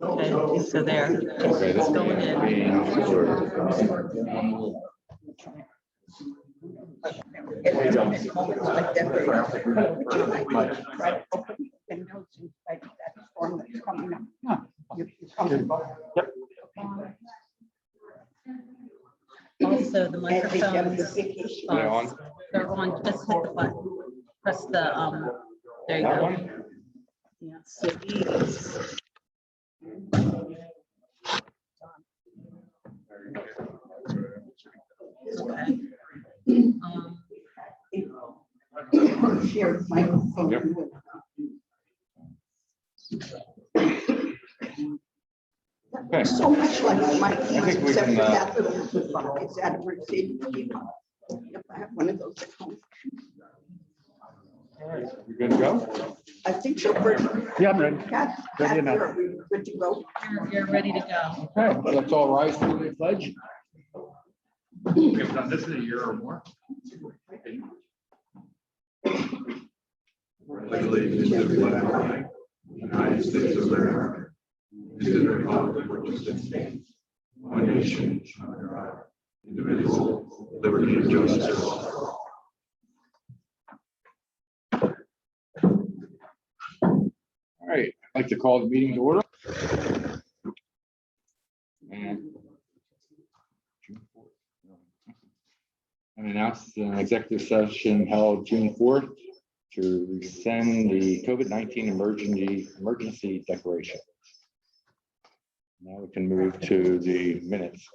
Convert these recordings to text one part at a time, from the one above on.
Okay, so there. Okay, this Going is in. being recorded. It's moments like that where you might try to open the windows and like that storm that's coming up. You come. Also, the And they have the microphones, vacation. Are they on? they're on, just hit the button. Press the, there you That go. one? Yeah, so these. Okay. Shared microphone. Yep. Okay. So much like my think we keys, except can, for that little box. It's out of Mercedes. If I have one of those at home. All right, we good to go? I think so. Yeah, I'm ready. Kat, Ready enough. are we good to go? You're ready to go. Okay, let's all rise for the pledge. We've done this in a year or more. Allegiance to the flag, United States of America, and to the republic for which it stands, one nation, under God, indivisible, liberty and justice for all. All right, I'd like to call the meeting to order. And announce an executive session held June 4th to rescind the COVID-19 emergency declaration. Now we can move to the minutes.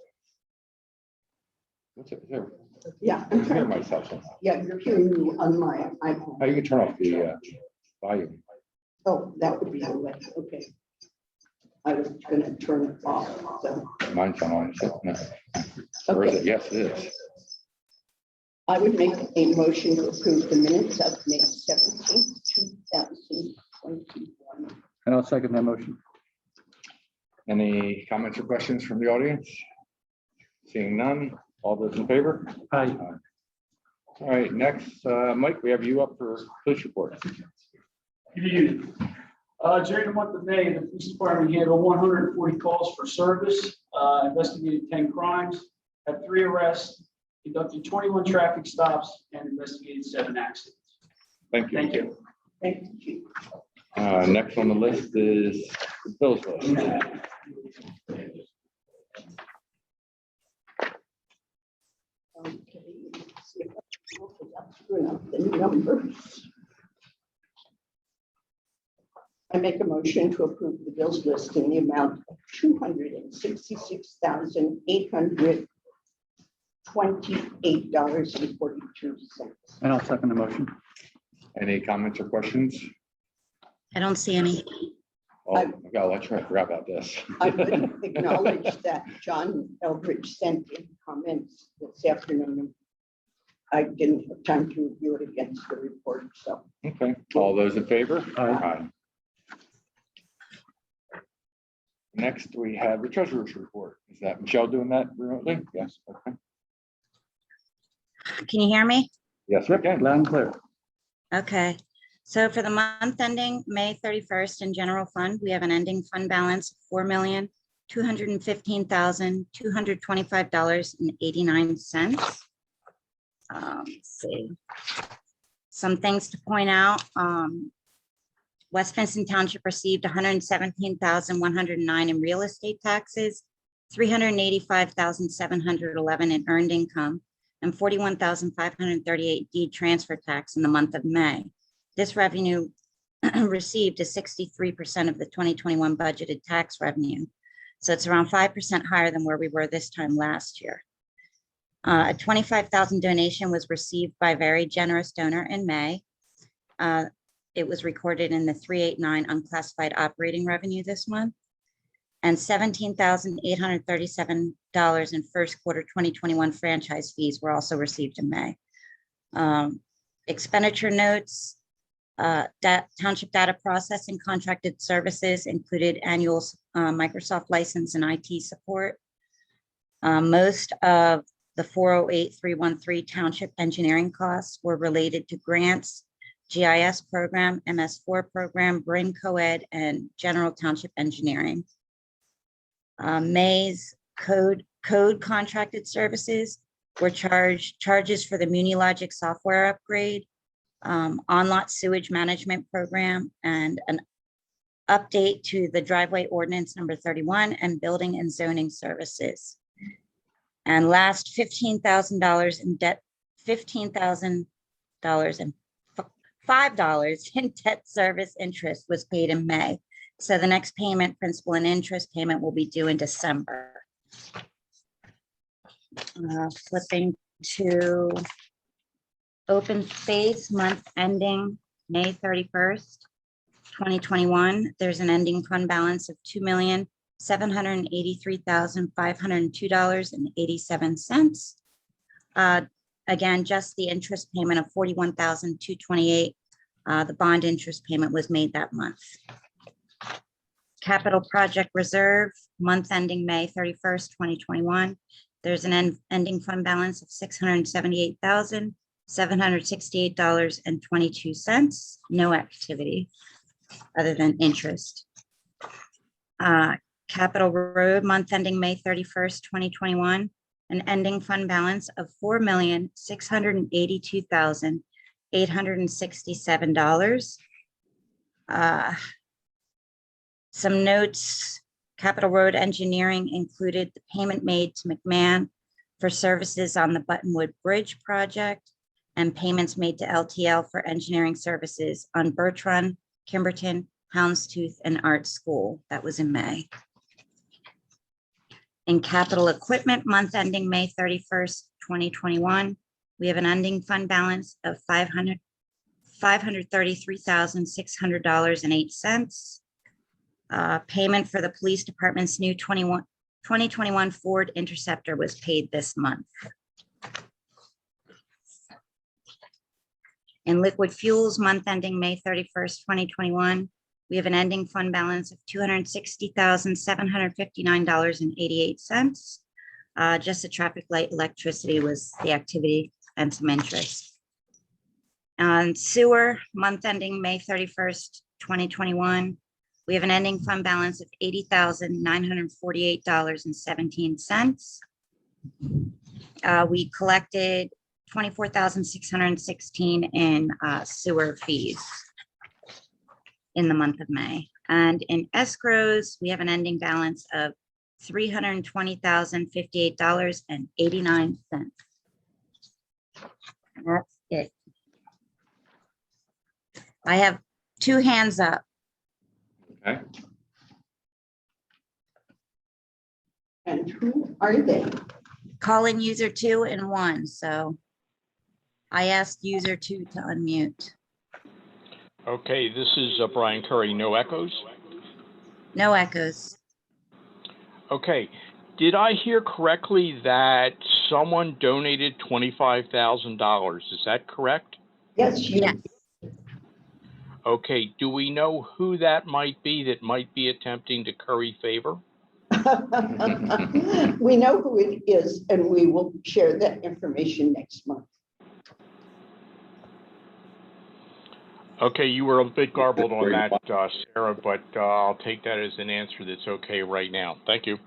What's it there? Yeah. I can hear myself somehow. Yeah, you're hearing me on my iPhone. Oh, you can turn off the volume. Oh, that would be the way. Okay. I was gonna turn it off, so. Mine's on. So no. Or is it? Yes, it is. I would make a motion to approve the minutes of May 17th, 2021. And I'll second that motion. Any comments or questions from the audience? Seeing none, all those in favor? Aye. All right, next, Mike, we have you up for police report. Good evening. During the month of May, the police department handled 140 calls for service, investigated 10 crimes, had 3 arrests, conducted 21 traffic stops, and investigated 7 accidents. Thank you. Thank you. Thank you. Next on the list is the bills list. Okay, let's see if I can open up the numbers. I make a motion to approve the bills list in the amount of $266,828.42. And I'll second the motion. Any comments or questions? I don't see any. Oh, I forgot about this. I would acknowledge that John Eldridge sent in comments this afternoon. I didn't have time to review it against the report, so. Okay, all those in favor? Aye. Next, we have the treasurer's report. Is that Michelle doing that remotely? Yes, okay. Can you hear me? Yes, we can. Loud and clear. Okay. So for the month ending May 31st in general fund, we have an ending fund balance of $4,215,225.89. Let's see. Some things to point out. West Vincent Township received $117,109 in real estate taxes, $385,711 in earned income, and $41,538 deed transfer tax in the month of May. This revenue received is 63% of the 2021 budgeted tax revenue. So it's around 5% higher than where we were this time last year. A $25,000 donation was received by a very generous donor in May. It was recorded in the 389 unclassified operating revenue this month. And $17,837 in first quarter 2021 franchise fees were also received in May. Expenditure notes, township data processing contracted services included annual Microsoft license and IT support. Most of the 408,313 township engineering costs were related to grants, GIS program, MS4 program, Brain Co-ed, and general township engineering. May's code contracted services were charges for the MuniLogic software upgrade, on-lot sewage management program, and an update to the driveway ordinance number 31 and building and zoning services. And last $15,000 in debt, $15,000 and $5 in debt service interest was paid in May. So the next payment, principal and interest payment, will be due in December. Flipping to open space, month ending May 31st, 2021. There's an ending fund balance of $2,783,502.87. Again, just the interest payment of $41,228. The bond interest payment was made that month. Capital project reserve, month ending May 31st, 2021. There's an ending fund balance of $678,768.22. No activity other than interest. Capital road, month ending May 31st, 2021. An ending fund balance of $4,682,867. Some notes, Capital Road Engineering included the payment made to McMahon for services on the Buttonwood Bridge project and payments made to LTL for engineering services on Birch Run, Kimberton, Houndstooth, and Art School. That was in May. In capital equipment, month ending May 31st, 2021, we have an ending fund balance of $533,600.08. Payment for the police department's new 2021 Ford Interceptor was paid this month. In liquid fuels, month ending May 31st, 2021, we have an ending fund balance of $260,759.88. Just the traffic light, electricity was the activity and some interest. On sewer, month ending May 31st, 2021, we have an ending fund balance of $80,948.17. We collected $24,616 in sewer fees in the month of May. And in escrows, we have an ending balance of $320,058.89. That's it. I have two hands up. Okay. And who are they? Call-in user 2 and 1. So I asked user 2 to unmute. Okay, this is Brian Curry, no echoes. No echoes. Okay, did I hear correctly that someone donated $25,000? Is that correct? Yes, you. Yes. Okay, do we know who that might be attempting to curry favor? We know who it is, and we will share that information next month. Okay, you were a bit garbled on that, Sarah, but I'll take that as an answer that's okay right now. Thank you.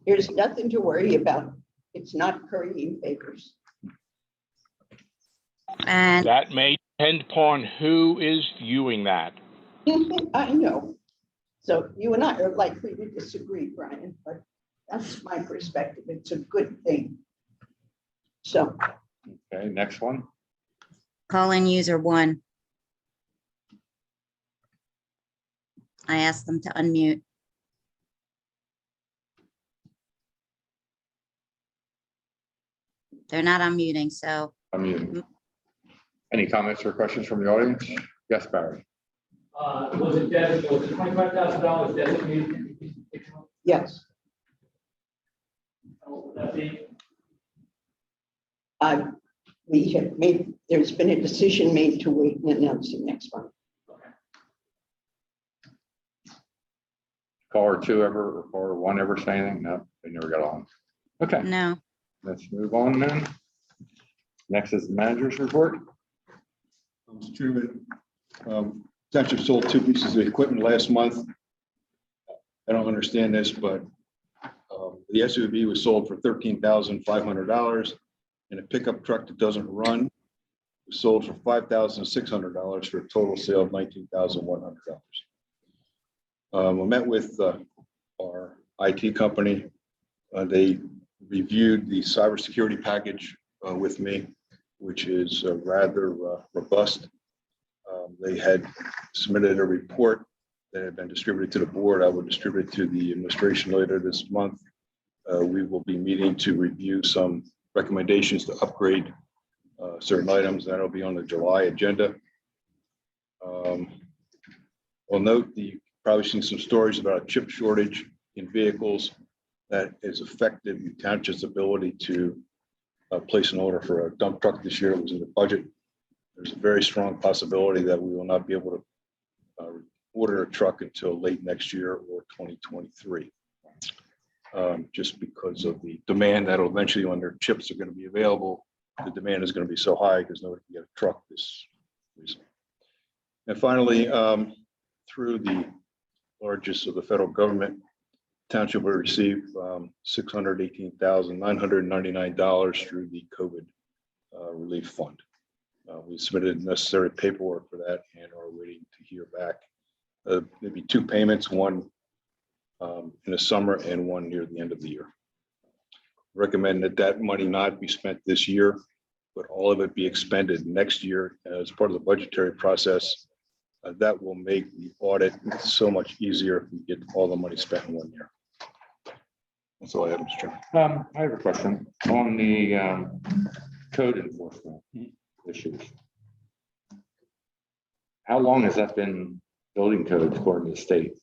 There's nothing to worry about. It's not currying favors. And That may depend upon who is viewing that. I know. So you and I are likely to disagree, Brian, but that's my perspective. It's a good thing. So. Okay, next one. call-in user 1. I asked them to unmute. They're not unmuting, so Any comments or questions from the audience? Yes, Barry. Was it $25,000 designated? Yes, Would that be? we have made, there's been a decision made to wait and announce it next month. Caller 2 ever, or caller 1 ever say anything? No, they never got on. Okay, no. let's move on then. Next is the manager's report. Mr. Chairman, Township sold 2 pieces of equipment last month. I don't understand this, but The SUV was sold for $13,500, and a pickup truck that doesn't run was sold for $5,600 for a total sale of $19,100. We met with our IT company. They reviewed the cybersecurity package with me, which is rather robust. They had submitted a report that had been distributed to the board. I will distribute it to the administration later this month. We will be meeting to review some recommendations to upgrade certain items. That'll be on the July agenda. We'll note you've probably seen some stories about a chip shortage in vehicles that has affected the township's ability to place an order for a dump truck this year. It was in the budget. There's a very strong possibility that we will not be able to order a truck until late next year or 2023. Just because of the demand that'll eventually, when their chips are going to be available, the demand is going to be so high because nobody can get a truck this reason. And finally, through the largest of the federal government, township will receive $618,999 through the COVID relief fund. We submitted necessary paperwork for that and are waiting to hear back. Maybe 2 payments, one in the summer and one near the end of the year. Recommend that money not be spent this year, but all of it be expended next year as part of the budgetary process. That will make the audit so much easier if we get all the money spent in 1 year. That's all I have, Mr. Chairman. I have a question on the code enforcement issues. How long has that been building codes according to the state?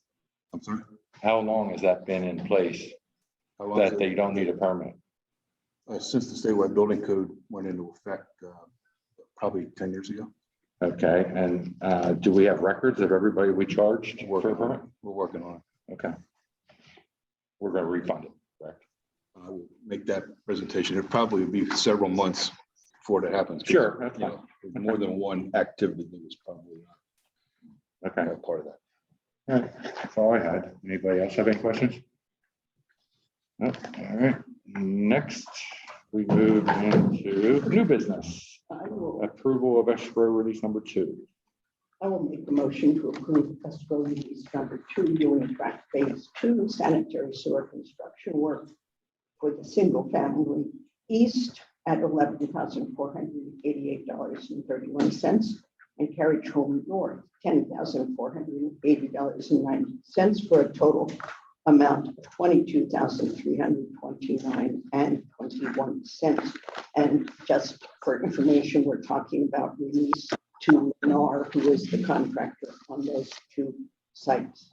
I'm sorry. How long has that been in place How long that is it? they don't need a permit? Since the statewide building code went into effect probably 10 years ago. Okay, and do we have records of everybody we charged for a permit? We're working on it. Okay. We're gonna refund it, correct? I will make that presentation. It'll probably be several months before that happens. Sure, that's You know, more than one activity that was probably Okay, not part of that. all right, that's all I had. Anybody else have any questions? No? All right, next we move into new business. Approval of escrow release number 2. I will make a motion to approve escrow release number 2, doing track phase 2 sanitary sewer construction work for the single family east at $11,488.31 and Carriage Home North, $10,480.90 for a total amount of $22,329.21. And just for information, we're talking about release to Lennar, who is the contractor on those 2 sites.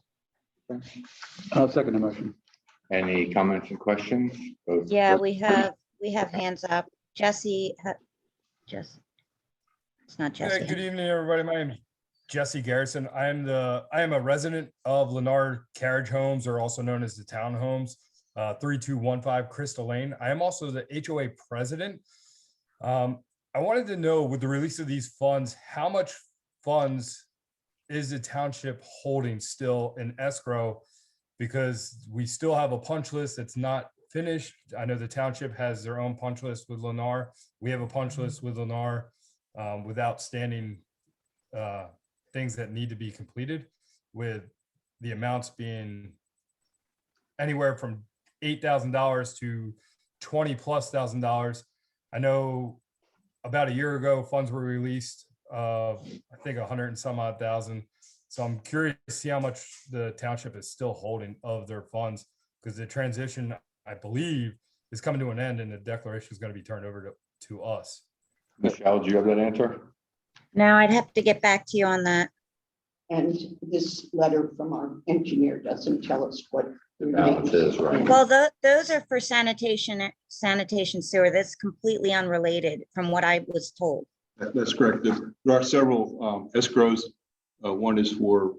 I'll second the motion. Any comments and questions? Both- Yeah, we have hands up. Jesse, Jesse. It's not Hey, good Jesse. evening, everybody. My name is Jesse Garrison. I am a resident of Lennar Carriage Homes, or also known as the Townhomes, 3215 Crystal Lane. I am also the HOA president. I wanted to know, with the release of these funds, how much funds is the township holding still in escrow? Because we still have a punch list that's not finished. I know the township has their own punch list with Lennar. We have a punch list with Lennar with outstanding things that need to be completed, with the amounts being anywhere from $8,000 to $20,000+. I know about a year ago, funds were released of, I think, 100 and some odd thousand. So I'm curious to see how much the township is still holding of their funds, because the transition, I believe, is coming to an end and the declaration is going to be turned over to us. Michelle, do you have that answer? No, I'd have to get back to you on that. And this letter from our engineer doesn't tell us what The balance is, right? Well, those are for sanitation sewer. That's completely unrelated from what I was told. That's correct. There are several escrows. One is for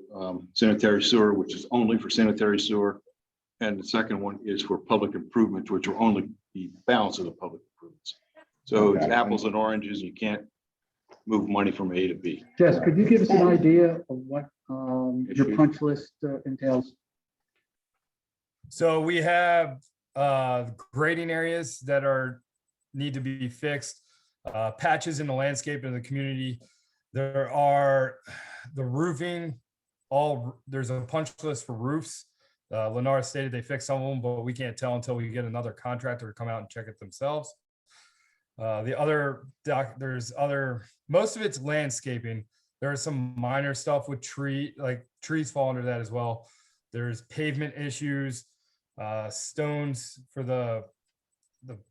sanitary sewer, which is only for sanitary sewer. And the second one is for public improvements, which will only be the balance of the public improvements. So it's Okay. apples and oranges. You can't move money from A to B. Jess, could you give us an idea of what your Issues. punch list entails? So we have grading areas that need to be fixed, patches in the landscape of the community. There are the roofing, there's a punch list for roofs. Lennar stated they fixed some of them, but we can't tell until we get another contractor to come out and check it themselves. Most of it's landscaping. There's some minor stuff with trees fall under that as well. There's pavement issues, stones for the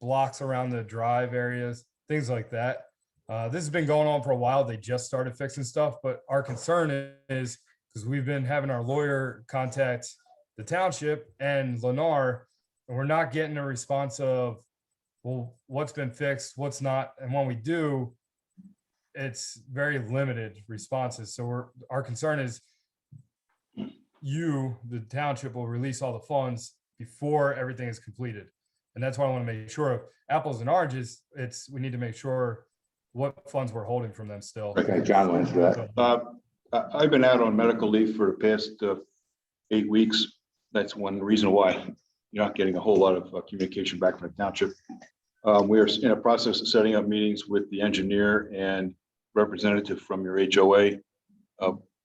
blocks around the drive areas, things like that. This has been going on for a while. They just started fixing stuff, but our concern is because we've been having our lawyer contact the township and Lennar, and we're not getting a response of, well, what's been fixed, what's not, and when we do, it's very limited responses. So our concern is the township will release all the funds before everything is completed. And that's why I want to make sure of apples and oranges. We need to make sure what funds we're holding from them still. Okay, John went through that. I've been out on medical leave for the past 8 weeks. That's one reason why you're not getting a whole lot of communication back from the township. We are in a process of setting up meetings with the engineer and representative from your HOA.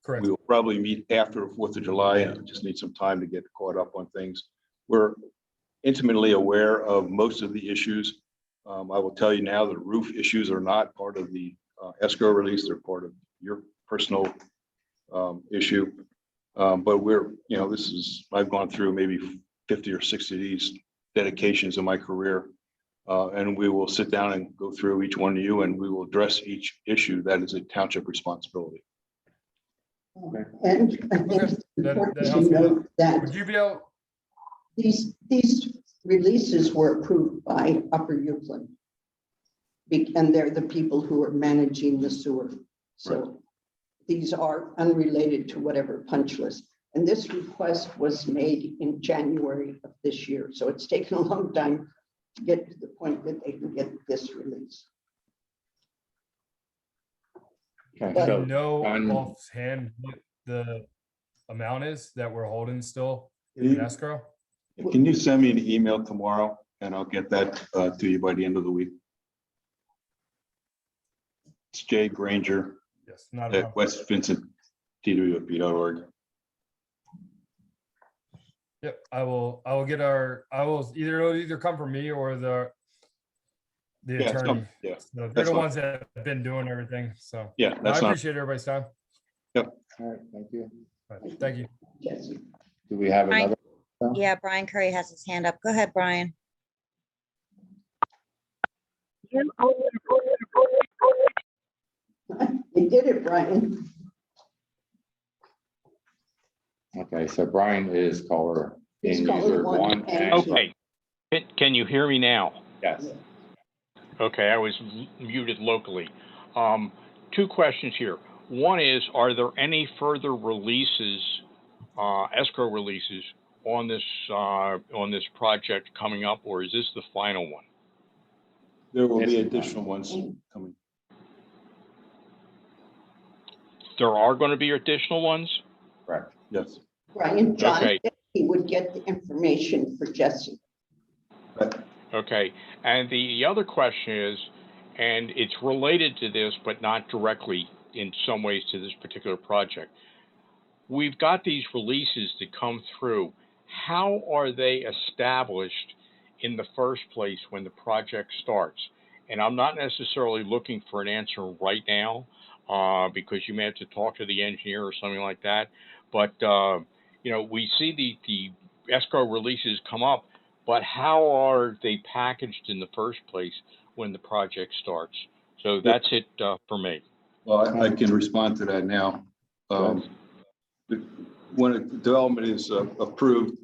Correct. We will probably meet after the 4th of July, and I just need some time to get caught up on things. We're intimately aware of most of the issues. I will tell you now that roof issues are not part of the escrow release. They're part of your personal issue. But I've gone through maybe 50 or 60 of these dedications in my career. And we will sit down and go through each one of you, and we will address each issue that is a township responsibility. And I think it's That important helps to me. note that Would you be able, these releases were approved by Upper Euclid. And they're the people who are managing the sewer. So these are unrelated to whatever punch list. And this request was made in January of this year. So it's taken a long time to get to the point that they can get this release. Okay, do so you know John, offhand what the amount is that we're holding still in escrow? Can you send me an email tomorrow, and I'll get that to you by the end of the week? It's Jay Granger Yes, not a at problem. westvincenttwp.org. Yep, it'll either come from me or the attorney. Yeah, So they're that's the fine. ones that have been doing everything. So yeah, I that's not. appreciate everybody's time. all right, thank you. All right, thank you. Jesse. Do we have Brian. another? Yeah, Brian Curry has his hand up. Go ahead, Brian. You did it, Brian. Okay, so Brian is caller in He's caller user one one and and. two. Okay. Can you hear me now? Yes. Okay, I was muted locally. Two questions here. One is, are there any further releases, escrow releases on this project coming up, or is this the final one? There will be Yes. additional ones coming. There are going to be additional ones? Correct. Yes. Brian, John Okay. said he would get the information for Jesse. Okay, and the other question is, and it's related to this, but not directly in some ways to this particular project. We've got these releases that come through. How are they established in the first place when the project starts? And I'm not necessarily looking for an answer right now, because you may have to talk to the engineer or something like that. But, we see the escrow releases come up, but how are they packaged in the first place when the project starts? So that's it for me. Well, I can respond to that now. When a development is approved,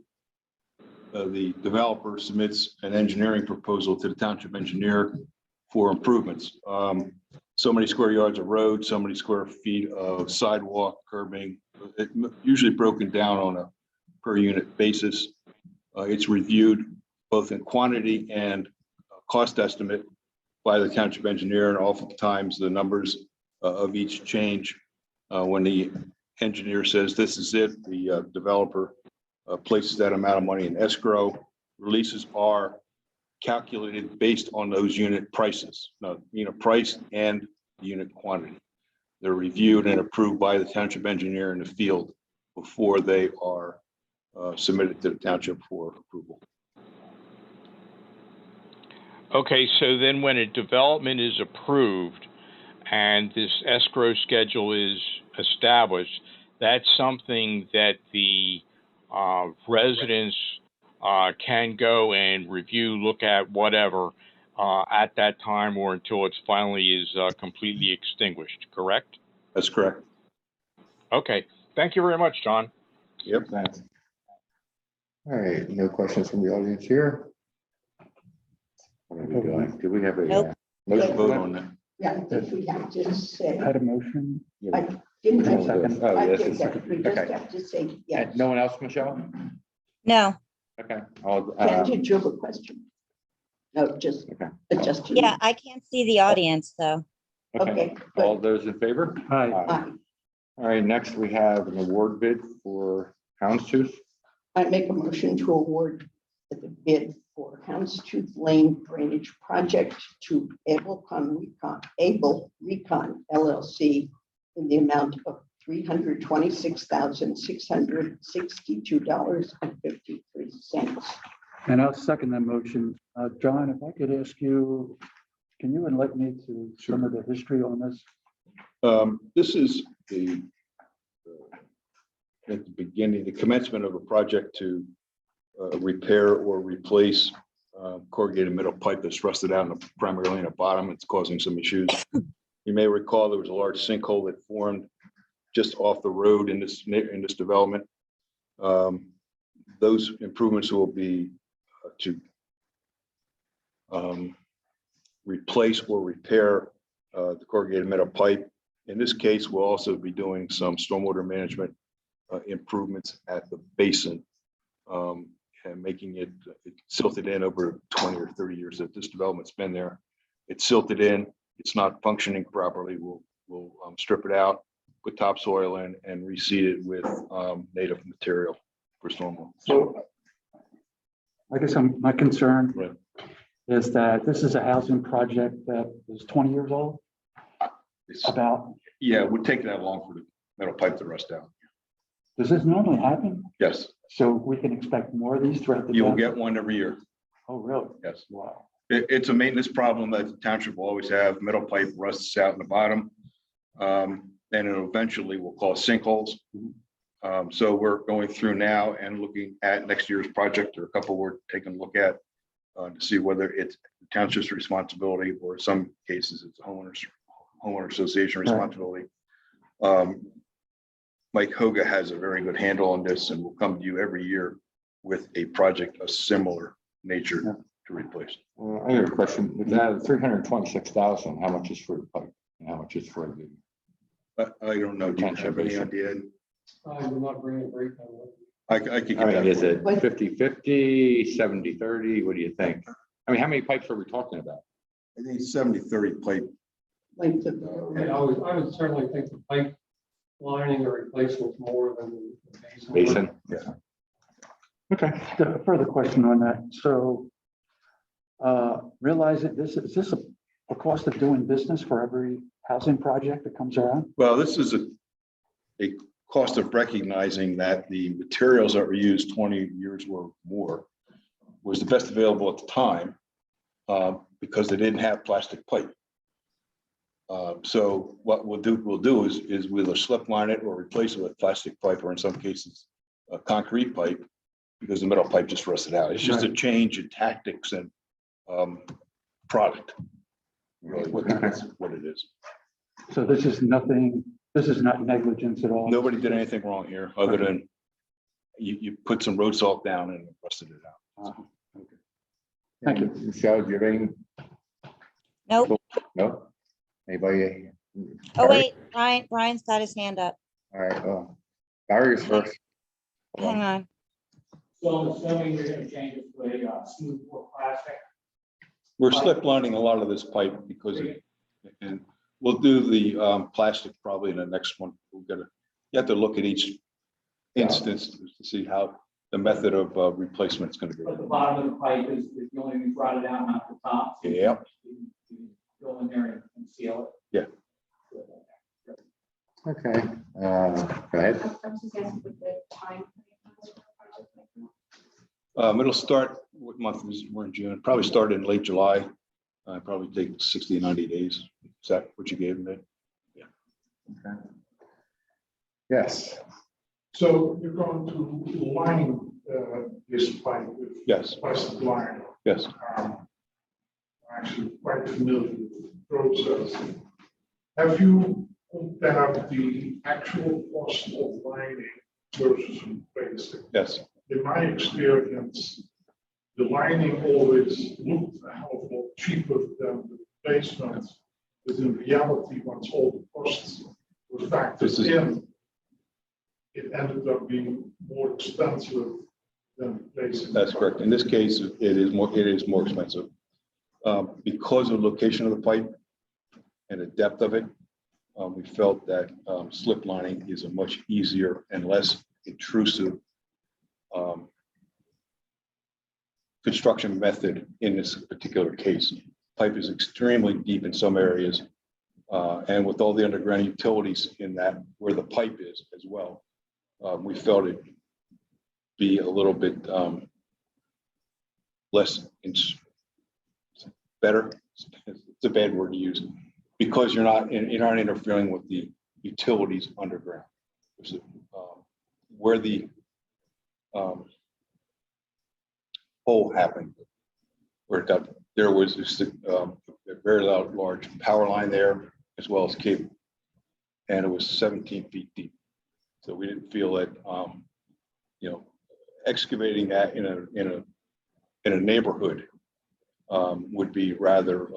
the developer submits an engineering proposal to the township engineer for improvements. So many square yards of road, so many square feet of sidewalk, curbing, usually broken down on a per unit basis. It's reviewed both in quantity and cost estimate by the township engineer, and oftentimes the numbers of each change. When the engineer says this is it, the developer places that amount of money in escrow. releases are calculated based on those unit prices, price and unit quantity. They're reviewed and approved by the township engineer in the field before they are submitted to the township for approval. Okay, so then when a development is approved and this escrow schedule is established, that's something that the residents can go and review, look at, whatever, at that time or until it's finally is completely extinguished, correct? That's correct. Okay, thank you very much, John. Yep. Thanks. All right, no questions from the audience here. What are we doing? Do we have a Nope. motion Vote vote on that. Yeah, I think we have to say, Had a motion. I didn't. Oh, Second. I yes, did it's that. second. We just Okay. have to say, yes. No one else, Michelle? No, Okay. Ken, did you have a question? No, just, Okay. just. yeah, I can't see the audience, though. Okay, All good. those in favor? Aye. Aye. All right, next we have an award bid for Houndstooth. I make a motion to award the bid for Houndstooth Lane Drainage Project to Able Recon LLC in the amount of $326,662.53. And I'll second that motion. John, if I could ask you, can you enlighten me to some of the history on this? This is at the beginning, the commencement of a project to repair or replace corrugated metal pipe that's rusted out primarily in the bottom. It's causing some issues. You may recall there was a large sinkhole that formed just off the road in this development. Those improvements will be to replace or repair the corrugated metal pipe. In this case, we'll also be doing some stormwater management improvements at the basin and making it silted in over 20 or 30 years that this development's been there. It's silted in, it's not functioning properly. We'll strip it out, put topsoil in and reseed it with native material for stormwater. So I guess my concern Right. is that this is a housing project that is 20 years old. About, Yeah, it would take that long for the metal pipe to rust out. does this normally happen? Yes, So we can expect more of these throughout the. you'll township? get one every year. Oh, really? Yes. Wow. It's a maintenance problem that the township will always have. Metal pipe rusts out in the bottom. And it eventually will cause sinkholes. So we're going through now and looking at next year's project. There are a couple we're taking a look at to see whether it's the township's responsibility or in some cases it's a homeowner association responsibility. Mike Hoga has a very good handle on this and will come to you every year with a project of similar nature to replace. I have a question. With that 326,000, how much is for the pipe and how much is for the? I don't know. Do you have any idea? I could get I mean, that. is it What- 50-50, 70-30? What do you think? I mean, how many pipes are we talking about? I think 70-30 pipe. Length of the Yeah, I would certainly think the pipe lining or replacement more than the basin. Basin? Yeah. Okay. A further question on that. So realize that is this a cost of doing business for every housing project that comes around? Well, this is a cost of recognizing that the materials that were used 20 years or more was the best available at the time because they didn't have plastic pipe. So what we'll do is we'll slip line it or replace it with plastic pipe, or in some cases, concrete pipe, because the metal pipe just rusted out. It's just a change in tactics and product. Really, that's what it is. So this is nothing, this is not negligence at all. Nobody did anything wrong here, other than you put some road salt down and rusted it out. Thank you. Michelle, do you have any? Nope. No? Anybody? Oh, wait, Brian's got his hand up. All right, well, Barry's first. Hang on. So I'm assuming you're gonna change it to a smooth or plastic. We're slip lining a lot of this pipe because and we'll do the plastic probably in the next one. You have to look at each instance to see how the method of replacement is going to be. But the bottom of the pipe is the only thing rotted out, not the top. Yeah. You go in there and seal it. Yeah. Okay, go ahead. I was just asking what the time frame was for a project like that. It'll start, what month is, we're in June, probably start in late July. Probably take 60 to 90 days. Is that what you gave me? Yeah. Okay. Yes. So you're going to line this pipe with Yes. plastic line. Yes. Actually quite familiar with the process. Have you compared the actual cost of lining versus replacing? Yes. In my experience, the lining always looked a hell of a lot cheaper than the replacement, but in reality, once all the costs were factored in, it ended up being more expensive than replacing. That's correct. In this case, it is more expensive. Because of the location of the pipe and the depth of it, we felt that slip lining is a much easier and less intrusive construction method in this particular case. Pipe is extremely deep in some areas, and with all the underground utilities in that where the pipe is as well, we felt it be a little bit less better. It's a bad word to use because you're not interfering with the utilities underground. Where the hole happened, where there was just a very large power line there as well as cable, and it was 17 feet deep. So we didn't feel that excavating that in a neighborhood would be rather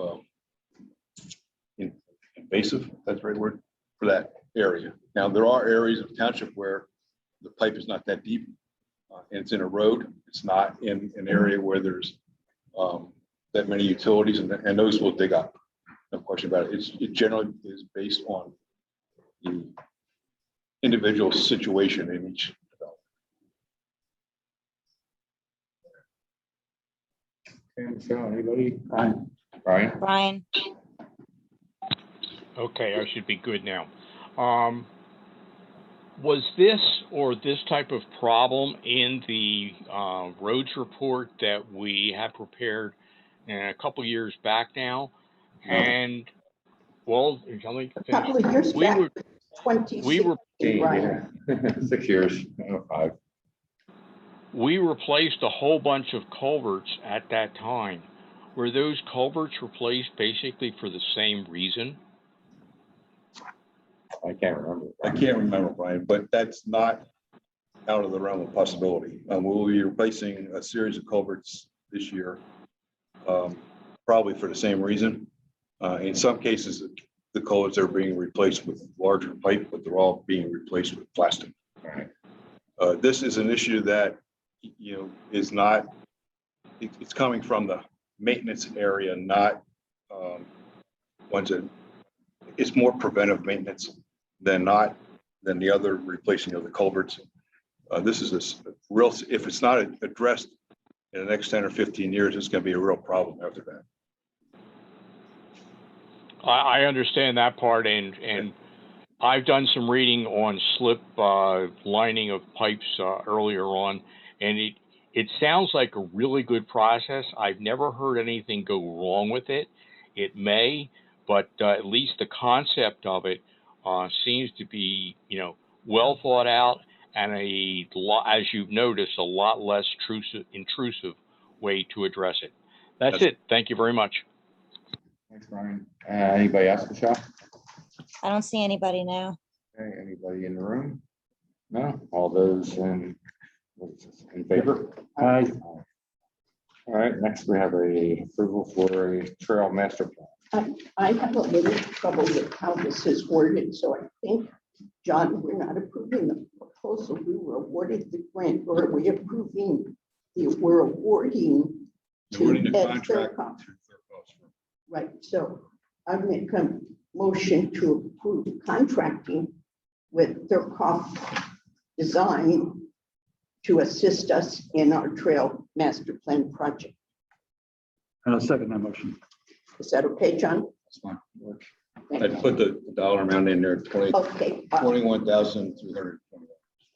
invasive. That's the right word for that area. Now there are areas of township where the pipe is not that deep, and it's in a road. It's not in an area where there's that many utilities, and those will dig up. No question about it. It generally is based on the individual situation in each development. Okay, so anybody? Brian? Brian, Okay, I should be good now. Was this or this type of problem in the roads report that we had prepared a couple years back now? And well, tell me, A couple of years we back, were 2016, right? 6 years, 5. we replaced a whole bunch of culverts at that time. Were those culverts replaced basically for the same reason? I can't remember. I can't remember, Brian, but that's not out of the realm of possibility. We'll be replacing a series of culverts this year, probably for the same reason. In some cases, the culverts are being replaced with larger pipe, but they're all being replaced with plastic. This is an issue that is not. It's coming from the maintenance area, not ones that. It's more preventive maintenance than the other replacing of the culverts. This is a real, if it's not addressed in the next 10 or 15 years, it's going to be a real problem after that. I understand that part, and I've done some reading on slip lining of pipes earlier on, and it sounds like a really good process. I've never heard anything go wrong with it. It may, but at least the concept of it seems to be, well thought out, and as you've noticed, a lot less intrusive way to address it. That's it. Thank you very much. Thanks, Brian. Anybody else, Michelle? I don't see anybody now. Okay, anybody in the room? No? All those in favor? Aye. All right, next we have a approval for a trail master plan. I have a little trouble with how this is worded, so I think, John, we're not approving the proposal. We were awarded the grant, or are we approving we're awarding to Awarding the Ed contract Thurkoff. to Thurkoff. Right, so I make a motion to approve contracting with Thurkoff Design to assist us in our trail master plan project. And I'll second that motion. Is that okay, John? That's fine. Works. Thank I you. put the dollar amount in there, Okay. 21,320.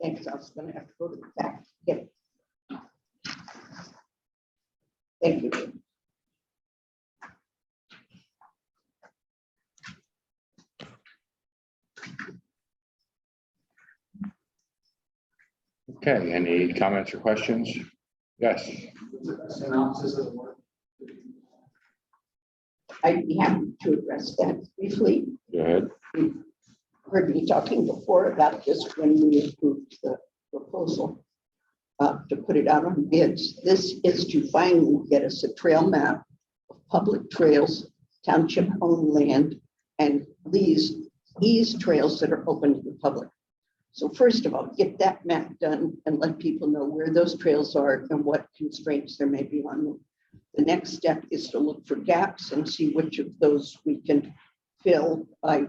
Thanks. I was going to have to go to the back. Yeah. Thank you. Okay, any comments or questions? Yes. Synopsis of the work. I'd be happy to address that briefly. Go ahead. You've heard me talking before about this when we approved the proposal to put it out on bids. This is to finally get us a trail map of public trails, township-owned land, and these trails that are open to the public. So first of all, get that map done and let people know where those trails are and what constraints there may be on them. The next step is to look for gaps and see which of those we can fill by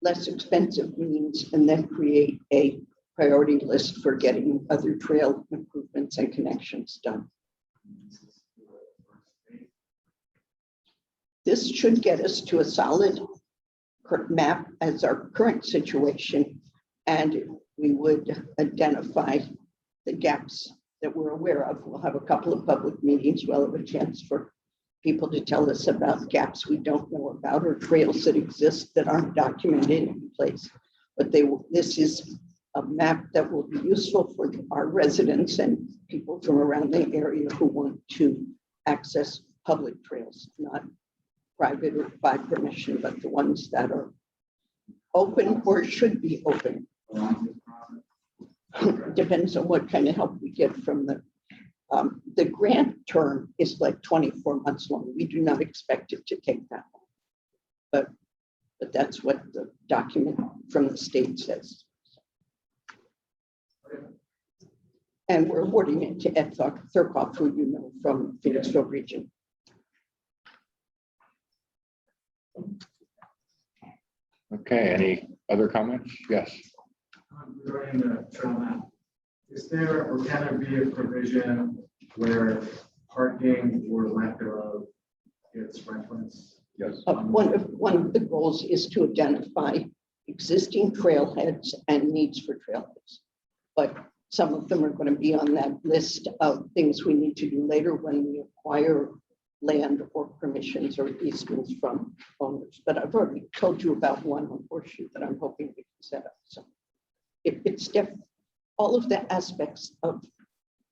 less expensive means, and then create a priority list for getting other trail improvements and connections done. This should get us to a solid map as our current situation, and we would identify the gaps that we're aware of. We'll have a couple of public meetings. We'll have a chance for people to tell us about gaps we don't know about or trails that exist that aren't documented in place. But this is a map that will be useful for our residents and people from around the area who want to access public trails, not private or by permission, but the ones that are open or should be open. Depends on what kind of help we get from the grant term is like 24 months long. We do not expect it to take that long, but that's what the document from the state says. And we're awarding it to Ed Thurkoff, who you know from Phoenixville region. Okay, any other comments? Yes. Regarding the trail map, is there or can there be a provision where parking or lack thereof gets referenced? Yes. One of the goals is to identify existing trailheads and needs for trailheads. But some of them are going to be on that list of things we need to do later when we acquire land or permissions or easements from owners. But I've already told you about one on Horseshoe that I'm hoping we can set up. So it's definitely all of the aspects of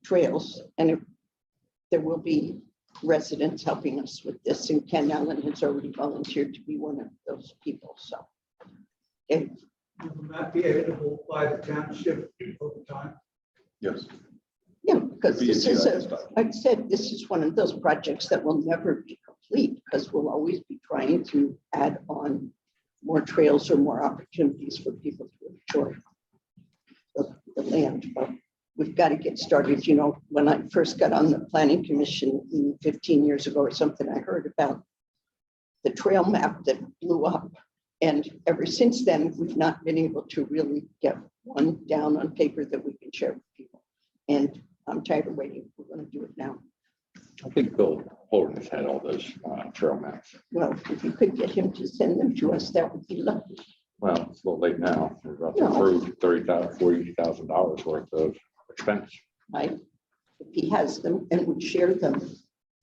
trails, and there will be residents helping us with this, and Ken Allen has already volunteered to be one of those people. So okay. Will that be editable by the township over time? Yes. Yeah, because this is stuff. like I said, this is one of those projects that will never be complete because we'll always be trying to add on more trails or more opportunities for people to enjoy the land. But we've got to get started. You know, when I first got on the planning commission 15 years ago or something, I heard about the trail map that blew up. And ever since then, we've not been able to really get one down on paper that we can share with people. And I'm tired of waiting. We're going to do it now. I think Bill Holden has had all those trail maps. Well, if you could get him to send them to us, that would be lovely. Well, it's a little late now. We're about to No. approve $30,000, $40,000 worth of expense. Right? If he has them and would share them,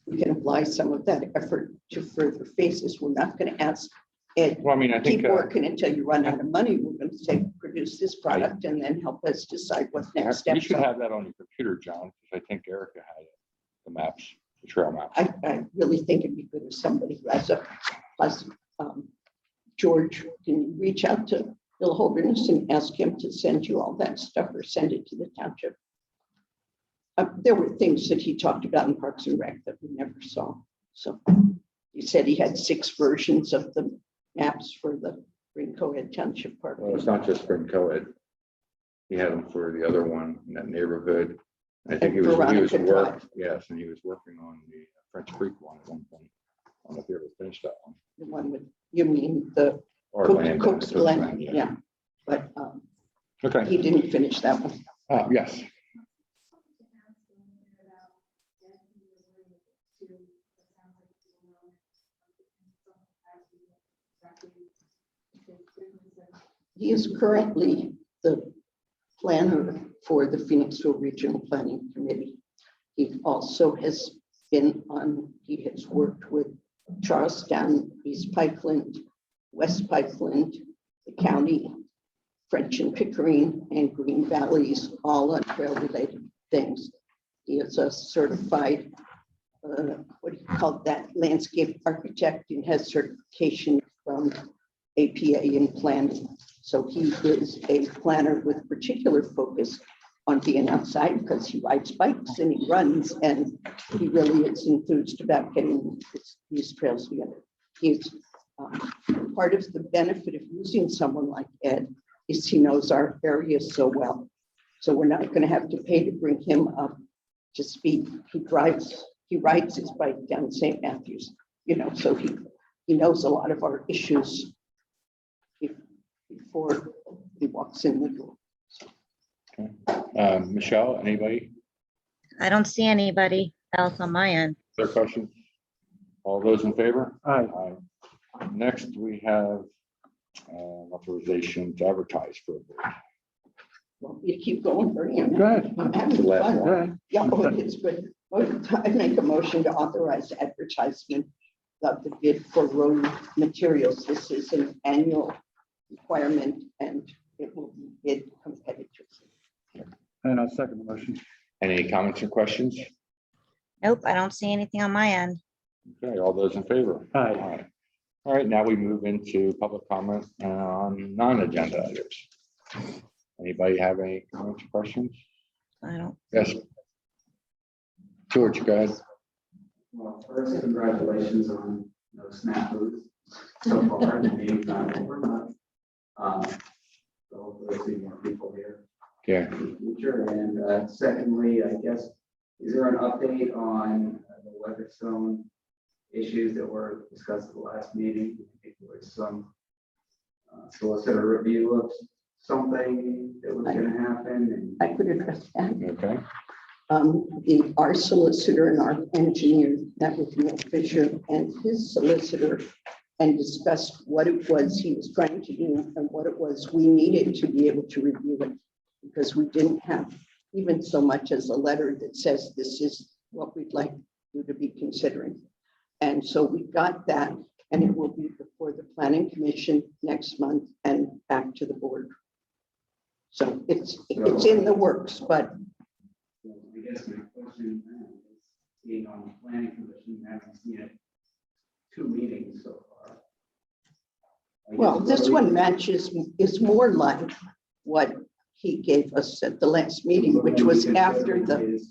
we can apply some of that effort to further phases. We're not going to ask Ed, Well, I mean, I think keep working until you run out of money. We're going to say, produce this product and then help us decide what next you steps should are. have that on your computer, John, because I think Erica had it, the maps, the trail maps. I really think it'd be good if somebody who has a, plus George, can you reach out to Bill Holderness and ask him to send you all that stuff or send it to the township? There were things that he talked about in Parks and Rec that we never saw. So he said he had 6 versions of the maps for the Green Coed Township Park. Well, it's not just Spring Coed. He had them for the other one in that neighborhood. I think he was Veronica Drive. yes, and he was working on the French Creek one at one point. I don't know if he ever finished that one. The one with, you mean the Or land. Cook's Cook's Glen, Land, yeah. But Okay. he didn't finish that one. Yes. exactly is his business and He is currently the planner for the Phoenixville Regional Planning Committee. He also has he has worked with Charlestown, East Pikeland, West Pikeland, the county, French and Pickering, and Green Valleys, all on trail-related things. He is a certified, what do you call that, landscape architect, and has certification from APA in planning. So he is a planner with particular focus on being outside because he rides bikes and he runs, and he really is enthused about getting these trails together. He's part of the benefit of using someone like Ed is he knows our area so well. So we're not going to have to pay to bring him up to speed. He rides his bike down St. Matthews, so he knows a lot of our issues before he walks in the door. Michelle, anybody? I don't see anybody else on my end. Their questions? All those in favor? Aye. Next, we have authorization to advertise for a board. Well, you keep going, Brian. Go ahead. I'm having The last fun. one. Go ahead. Yeah, oh, it's good. I make a motion to authorize advertisement of the bid for road materials. This is an annual requirement and it will be bid competitively. And I'll second the motion. Any comments or questions? Nope, I don't see anything on my end. Okay, all those in favor? Aye. All right, now we move into public comment on non-agenda items. Anybody have any comments or questions? I don't. Yes. George, go ahead. Well, first, congratulations on those snafus so far. The meeting's not over, but so hopefully we'll see more people here Yeah. in the future. And secondly, I guess, is there an update on the Weatherstone issues that were discussed at the last meeting? I think there was some solicitor review of something that was going to happen. I could address that. Okay. Our solicitor and our engineer met with Neil Fisher and his solicitor and discussed what it was he was trying to do and what it was we needed to be able to review it, because we didn't have even so much as a letter that says this is what we'd like you to be considering. And so we got that, and it will be before the Planning Commission next month and back to the board. So it's in the works, but I guess my question is, being on the planning commission, having seen it 2 meetings so far. well, this one matches, is more like what he gave us at the last meeting, which was after the,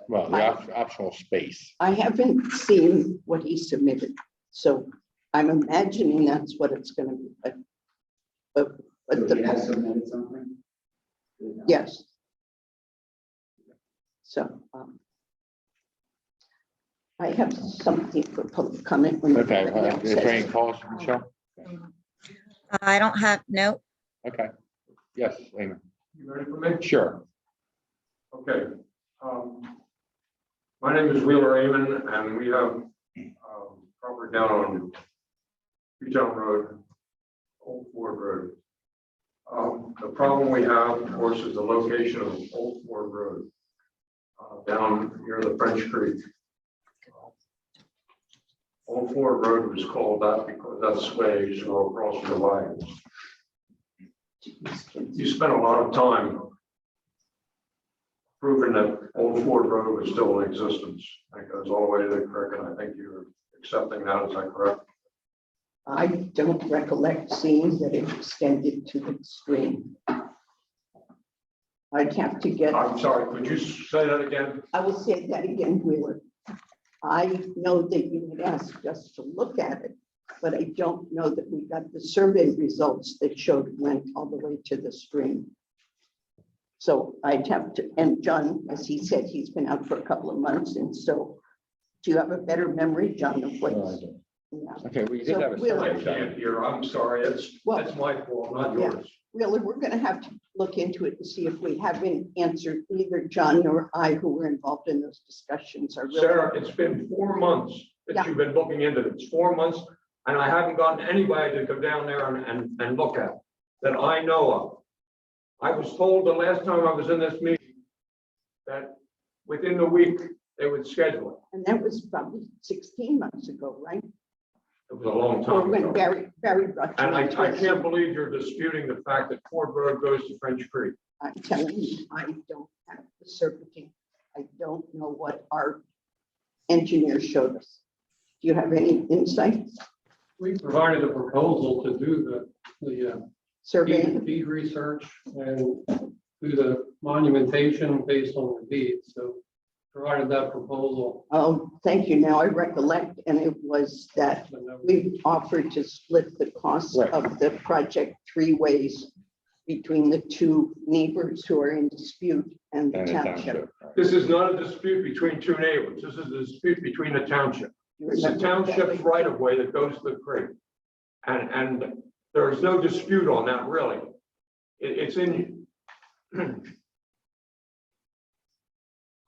Well, the optional space. I haven't seen what he submitted. So I'm imagining that's what it's going to be. But So he has submitted something? yes. So I have something for public comment. when Okay. everybody else Is there says- any calls, Michelle? I don't have, nope. Okay. Yes, Lehman. You ready for me? Sure. Okay. My name is Wheeler Raymond, and we have property down on Freetown Road, Old Ford Road. The problem we have, of course, is the location of Old Ford Road down near the French Creek. Old Ford Road was called that because that's the way you go across the line. You spent a lot of time proving that Old Ford Road was still in existence. It goes all the way to the creek, and I think you're accepting that. Is that correct? I don't recollect seeing that it extended to the stream. I'd have to get. I'm sorry, could you say that again? I will say that again, Wheeler. I know that you had asked us to look at it, but I don't know that we got the survey results that showed it went all the way to the stream. So I'd have to, and John, as he said, he's been out for a couple of months, and so do you have a better memory, John, of what? Yeah. Okay, we did So have a we'll- I survey can't done. hear. I'm sorry. That's my fault, not Yeah. yours. Really, we're going to have to look into it and see if we haven't answered, neither John nor I, who were involved in those discussions, are really. Sarah, it's been 4 months that you've been looking into this, 4 months, and I haven't gotten anybody to go down there and look at it that I know of. I was told the last time I was in this meeting that within the week they would schedule it. And that was probably 16 months ago, right? It was a long Or time when ago. Barry brought you And I into it. can't believe you're disputing the fact that Ford Road goes to French Creek. I'm telling you, I don't have the certainty. I don't know what our engineer showed us. Do you have any insights? We provided a proposal to do the Survey? deed research and do the monumentation based on the deed, so provided that proposal. Oh, thank you. Now I recollect, and it was that we offered to split the cost of the project 3 ways between the 2 neighbors who are in dispute and the township. This is not a dispute between 2 neighbors. This is a dispute between the township. It's the Remember township's right of way that goes to the creek. And there is no dispute on that, really. It's in.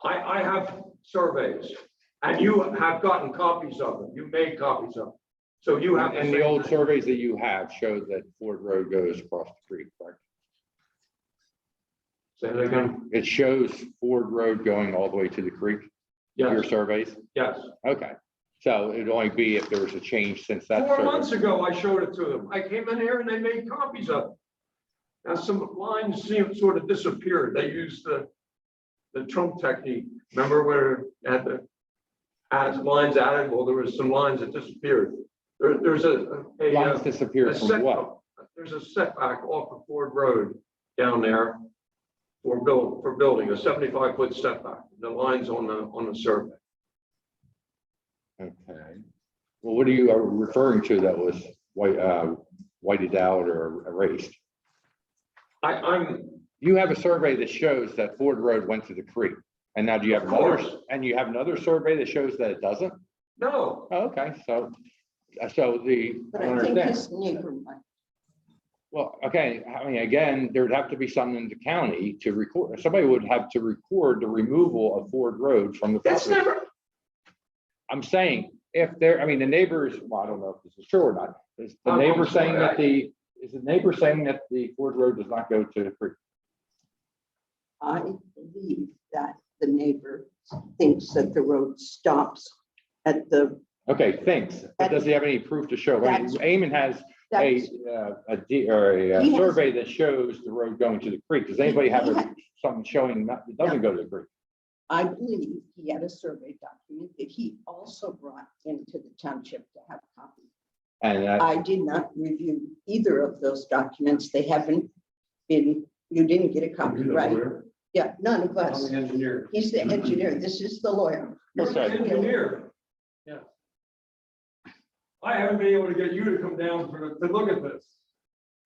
I have surveys, and you have gotten copies of them. You made copies of them. So you have. And the old surveys that you have show that Ford Road goes across the creek, correct? Say that again? It shows Ford Road going all the way to the creek? Your Yes, surveys? yes. Okay, so it'd only be if there was a change since that. 4 survey. months ago, I showed it to them. I came in here and they made copies of it. Now, some lines seem sort of disappeared. They used the Trump technique. Remember where had the lines added? Well, there was some lines that disappeared. There's Lines disappeared from what? There's a setback off of Ford Road down there for building a 75-foot setback. The lines on the survey. Okay. Well, what are you referring to that was whited out or erased? You have a survey that shows that Ford Road went to the creek. And now do you have another survey that shows that it doesn't? No. Oh, okay, so I But don't I think understand. his neighbor might. Well, okay, I mean, again, there would have to be something in the county to record, somebody would have to record the removal of Ford Road from the That's property. never. I'm saying, if there, I mean, the neighbors, well, I don't know if this is true or not. Is the I'm neighbor sorry, saying that is the neighbor saying that the Ford Road does not go to the creek? I believe that the neighbor thinks that the road stops at the. Okay, thinks, but does he have any proof to show? I mean, Eamon has a survey that shows the road going to the creek. Does anybody have something showing that it doesn't go to the creek? I believe he had a survey document that he also brought into the township to have copies. And I did not review either of those documents. They haven't been, you didn't get a copy, right? Yeah, none of us. I'm the engineer. He's the engineer. This is the lawyer. You're the engineer. Yeah. I haven't been able to get you to come down to look at this.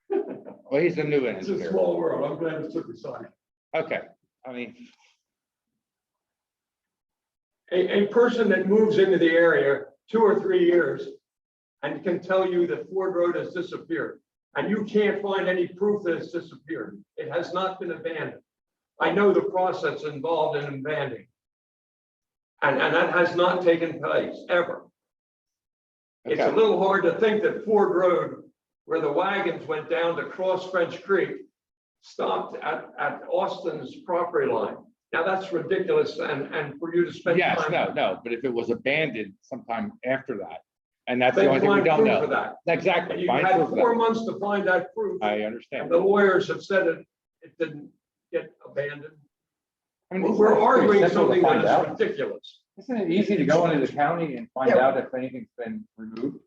well, he's a new It's a engineer. small world. I'm glad it took a sign. Okay, I mean, A person that moves into the area 2 or 3 years and can tell you that Ford Road has disappeared, and you can't find any proof that it's disappeared. It has not been abandoned. I know the process involved in abandoning. And that has not taken place ever. It's a little hard to think that Ford Road, where the wagons went down to cross French Creek, stopped at Austin's property line. Now that's ridiculous, and for you to spend yes, time. no, but if it was abandoned sometime after that, and that's Then the only thing we find don't proof know. of that. Exactly. And you find had proof of 4 that. months to find that proof. I understand. And the lawyers have said it didn't get abandoned. I mean, We're it's pretty arguing simple to something find that is out. ridiculous. Isn't it easy to go into the county and find out if anything's been removed?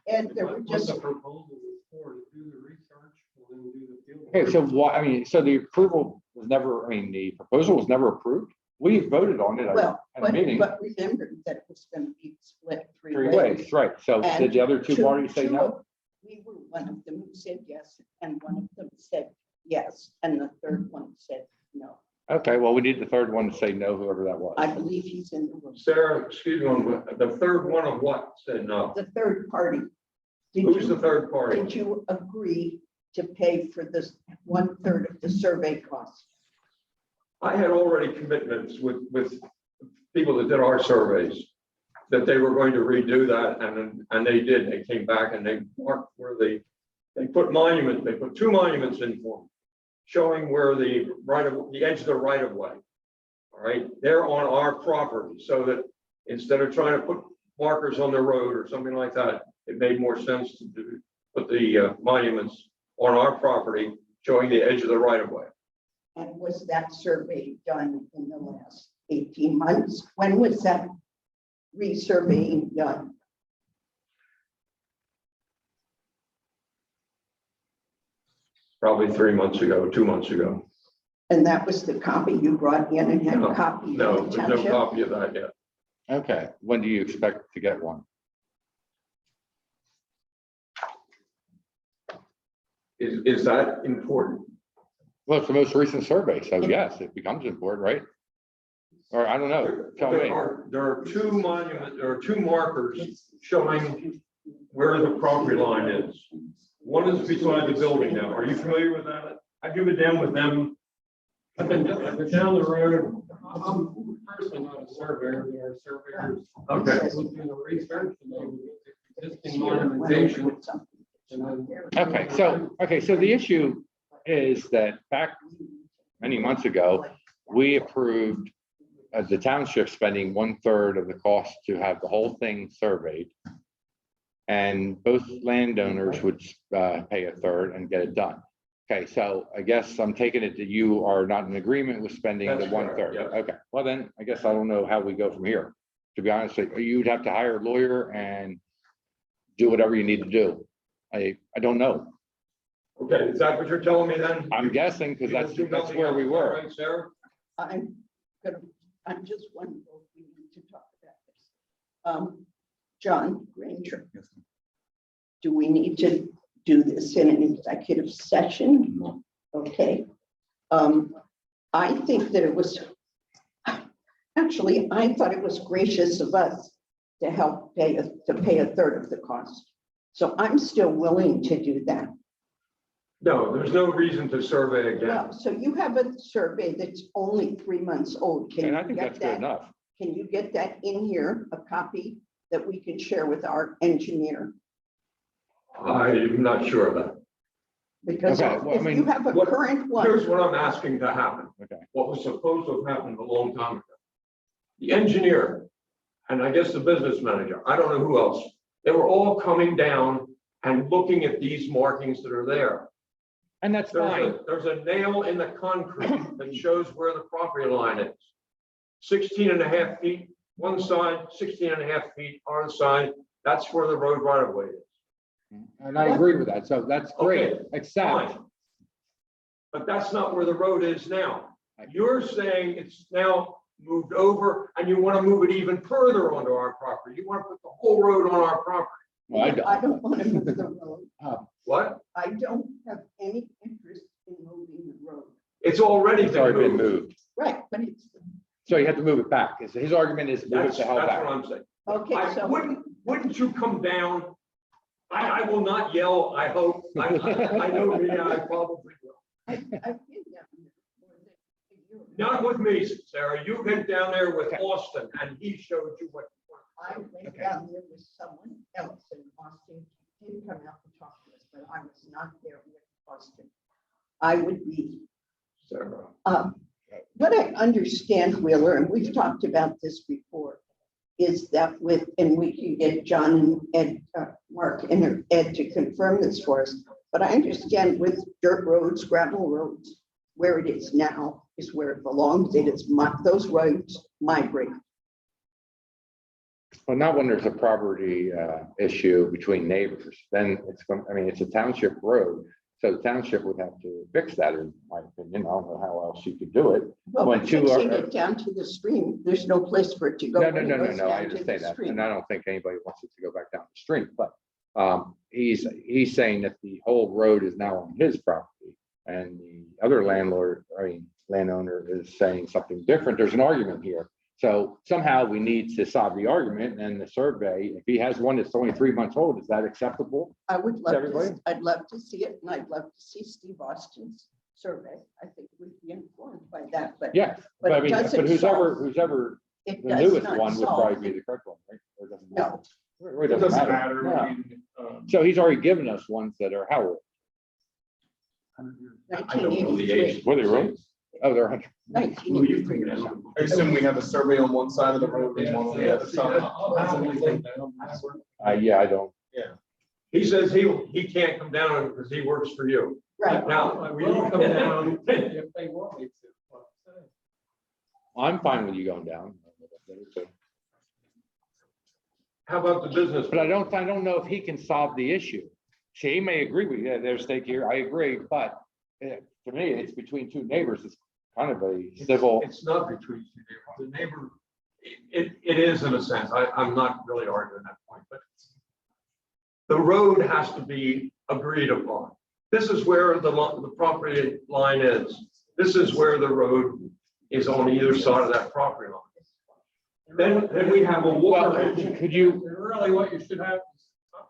And there were What just, the proposal was for, to do the research and then do the field. Okay, so why, I mean, so the approval was never, I mean, the proposal was never approved? We voted on it at well, a meeting, but remember that it was going to be split 3 3 ways. ways, right? So And did the other two parties say no? We were one of them who said yes, and one of them said yes, and the third one said no. Okay, well, we need the third one to say no, whoever that was. I believe he's in the room. Sarah, excuse me, the third one of what said no? The third party. Who's the third party? Did you agree to pay for this 1/3 of the survey cost? I had already commitments with people that did our surveys that they were going to redo that, and they did. They came back and they marked where they put monuments. They put 2 monuments in for them, showing where the edge of the right of way. All right, they're on our property, so that instead of trying to put markers on the road or something like that, it made more sense to put the monuments on our property, showing the edge of the right of way. And was that survey done in the last 18 months? When was that resurveying done? Probably 3 months ago, 2 months ago. And that was the copy you brought in and had a copy? No, of the there's no township? copy of that yet. Okay, when do you expect to get one? Is that important? Well, it's the most recent survey, so yes, it becomes important, right? Or I don't know, tell me. There are 2 monuments, there are 2 markers showing where the property line is. One is beside the building now. Are you familiar with that? Have you been down with them? I've been down the road. I'm personally not a surveyor, there are surveyors. Okay. Looking at the research and they would look at existing monumentation. And then- Okay, so the issue is that back many months ago, we approved the township spending 1/3 of the cost to have the whole thing surveyed. And both landowners would pay 1/3 and get it done. Okay, so I guess I'm taking it that you are not in agreement with spending the That's 1/3. correct, yes. Okay, well then, I guess I don't know how we go from here. To be honest, you'd have to hire a lawyer and do whatever you need to do. I don't know. Okay, is that what you're telling me then? I'm guessing because that's where we were. Right, Sarah? I'm just wondering if we need to talk about this. John Granger, do we need to do this in an executive session? No. Okay. I think that it was, actually, I thought it was gracious of us to help pay 1/3 of the cost. So I'm still willing to do that. No, there's no reason to survey again. Well, so you have a survey that's only 3 months old. Can And I you think get that's good that? enough. Can you get that in here, a copy that we can share with our engineer? I'm not sure of that. Because Okay, well, I if mean, you have a current Here's one, what I'm asking to happen. Okay. What was supposed to have happened a long time ago. The engineer, and I guess the business manager, I don't know who else, they were all coming down and looking at these markings that are there. And that's fine. There's a nail in the concrete that shows where the property line is. 16.5 feet one side, 16.5 feet on the side. That's where the road right of way is. And I agree with that. So that's great, Okay, except, fine. But that's not where the road is now. You're saying it's now moved over and you want to move it even further onto our property. You want to put the whole road on our property. well, I don't want to move the road. What? I don't have any interest in moving the road. It's already it's already been been moved. moved. Right, but it's, So you have to move it back. His argument is move it That's the hell what back. I'm saying. okay, so. Wouldn't you come down? I will not yell, I hope. I know me, I probably will. I've been down there more than a year. Not with me, Sarah. You went down there with Austin and he showed you what. I went down there with someone else in Austin. He didn't come out and talk to us, but I was not there with Austin. I would be. Sarah. What I understand, Wheeler, and we've talked about this before, is that and we can get John and Ed, Mark and Ed to confirm this for us. But I understand with dirt roads, gravel roads, where it is now is where it belongs. Those roads migrate. Well, not when there's a property issue between neighbors, then it's a township road. So the township would have to fix that, in my opinion. I don't know how else you could do it. Well, When but two fixing are- it down to the stream, there's no place for it to go. No, when it goes I down to understand the that. stream. And I don't think anybody wants it to go back down the street, but he's saying that the whole road is now on his property. And the other landowner is saying something different. There's an argument here. So somehow we need to solve the argument, and the survey, if he has one that's only 3 months old, is that acceptable? I would to love everybody? to, I'd love to see it, and I'd love to see Steve Austin's survey. I think we'd be informed by that, but Yes, But but I it mean, doesn't but who's solve- ever it the does newest not one would solve probably be the correct one, right? Or No, It really doesn't matter. I Yeah. mean, So he's already given us ones that are how old? 100 years. I don't know the 1983. age. Were they really? Oh, they're 100. 1983. I assume we have a survey on one side of the road and one on the other side. Yeah, I don't. He says he can't come down because he works for you. Right. Now, We will come down if they want me to. I'm fine with you going down. how about the business? But I don't know if he can solve the issue. She may agree with you, there's stake here, I agree, but to me, it's between two neighbors, it's kind of a civil. It's not between two neighbors. The neighbor, it is in a sense, I'm not really arguing that point, but the road has to be agreed upon. This is where the property line is. This is where the road is on either side of that property line. Then we have a water. Well, could you, And really what you should have,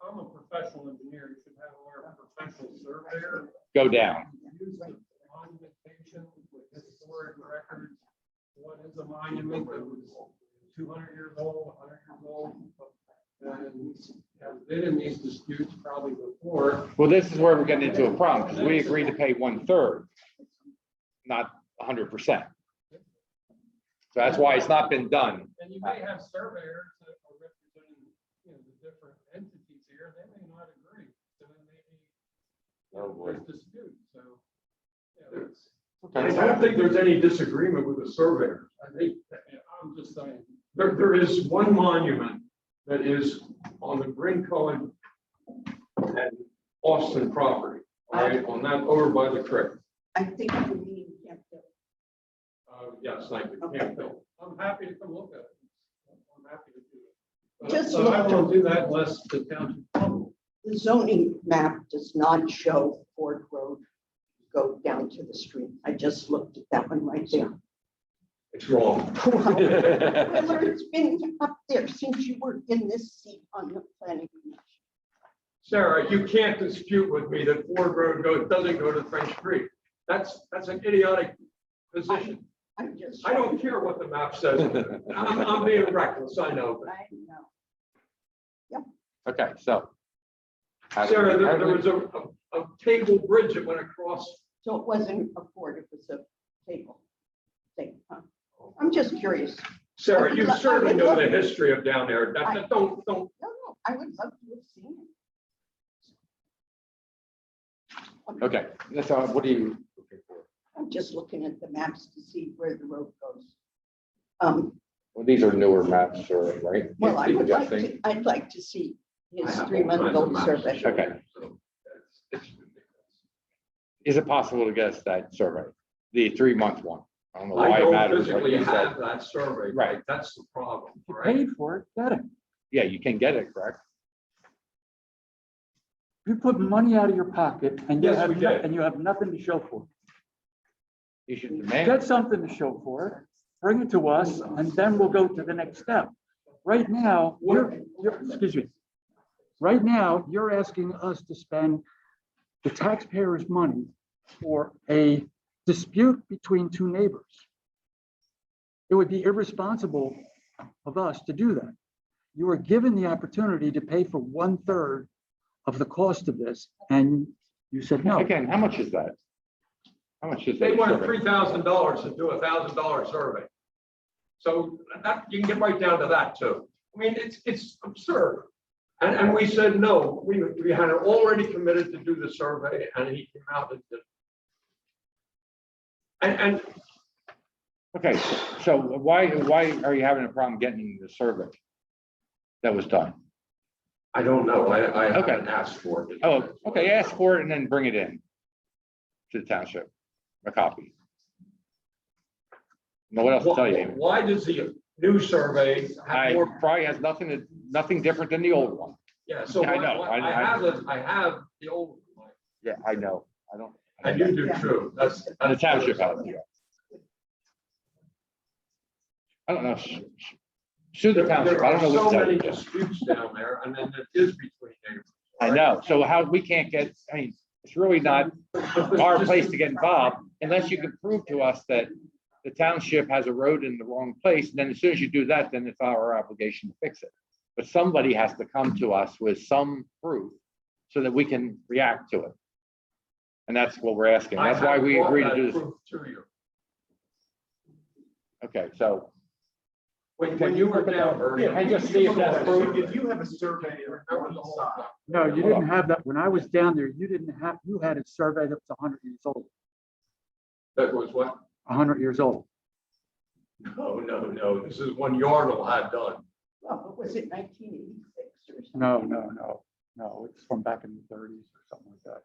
I'm a professional engineer, you should have a professional surveyor. go down? Use the monumentation with historic records. What is a monument that was 200 years old, 100 years old? And has been in these disputes probably before. Well, this is where we're getting into a problem, because we agreed to pay 1/3, not 100%. So that's why it's not been done. And you may have surveyors that are representing, you know, the different entities here, they may not agree, so then maybe there's dispute, so. Yeah, it's, I don't think there's any disagreement with the surveyor. I think, I'm just saying. There is one monument that is on the Green Cohen and Austin property, all right, on that over by the creek. I think you mean Campbell. Yes, thank you. Okay. Campbell. I'm happy to come look at it. I'm happy to do it. But Just so I look- won't do that unless the township. The zoning map does not show Ford Road go down to the street. I just looked at that one right there. It's wrong. Well, it's been up there since you were in this seat on the planning commission. Sarah, you can't dispute with me that Ford Road doesn't go to French Creek. That's an idiotic position. I'm just. I don't care what the map says. I'm being reckless, I know. I know. Okay, so. Sarah, there was a cable bridge that went across. So it wasn't a Ford, it was a cable thing, huh? I'm just curious. Sarah, you certainly know the history of down there. Don't. No, I would love to have seen it. Okay, so what do you? I'm just looking at the maps to see where the road goes. Well, these are newer maps, right? Well, I would like Suggesting. to, I'd like to see I his have all 3-month-old kinds of maps to survey. show Okay. you, so it's- Is it possible to get us that survey, the 3-month one? I don't know I why it don't matters. like physically you said. have that survey, Right. right? That's the problem, You all right? paid for it, get it. Yeah, you can get it, correct? You put money out of your pocket and you Yes, have, we did. and you have nothing to show for You should it. demand. Get something to show for it, bring it to us, and then we'll go to the next step. Right now, excuse me. Right now, you're asking us to spend the taxpayers' money for a dispute between two neighbors. It would be irresponsible of us to do that. You were given the opportunity to pay for 1/3 of the cost of this, and you said no. Again, how much is that? How much is They that? wanted survey? $3,000 to do a $1,000 survey. So that, you can get right down to that too. I mean, it's absurd. And we said, no, we had already committed to do the survey and he came out and did. And Okay, so why are you having a problem getting the survey that was done? I don't know, I Okay. haven't asked for it. Oh, okay, ask for it and then bring it in to the township, a copy. Know what else to tell you? Why does the new survey have more? Probably has nothing different than the old one. Yeah, so I know, I have the old one. Yeah, I know. I don't. And you do too. That's. And the township has it. I don't know. Sue the township. I don't know There what are to so tell many you. disputes down there, and then it is between neighbors. I know. So how, we can't get, I mean, it's really not our place to get involved unless you can prove to us that the township has a road in the wrong place. And then as soon as you do that, then it's our obligation to fix it. but somebody has to come to us with some proof so that we can react to it. And that's what we're asking. That's why we agreed to do this. Okay, so. When you were down, Ernie. And just see if that's proof. If you have a surveyor on the side, No, you didn't have that. When I was down there, you had it surveyed up to 100 years old. That was what? 100 years old. No. This is one Yarnell had done. Well, was it 1986 or something? No, it's from back in the 30s or something like that.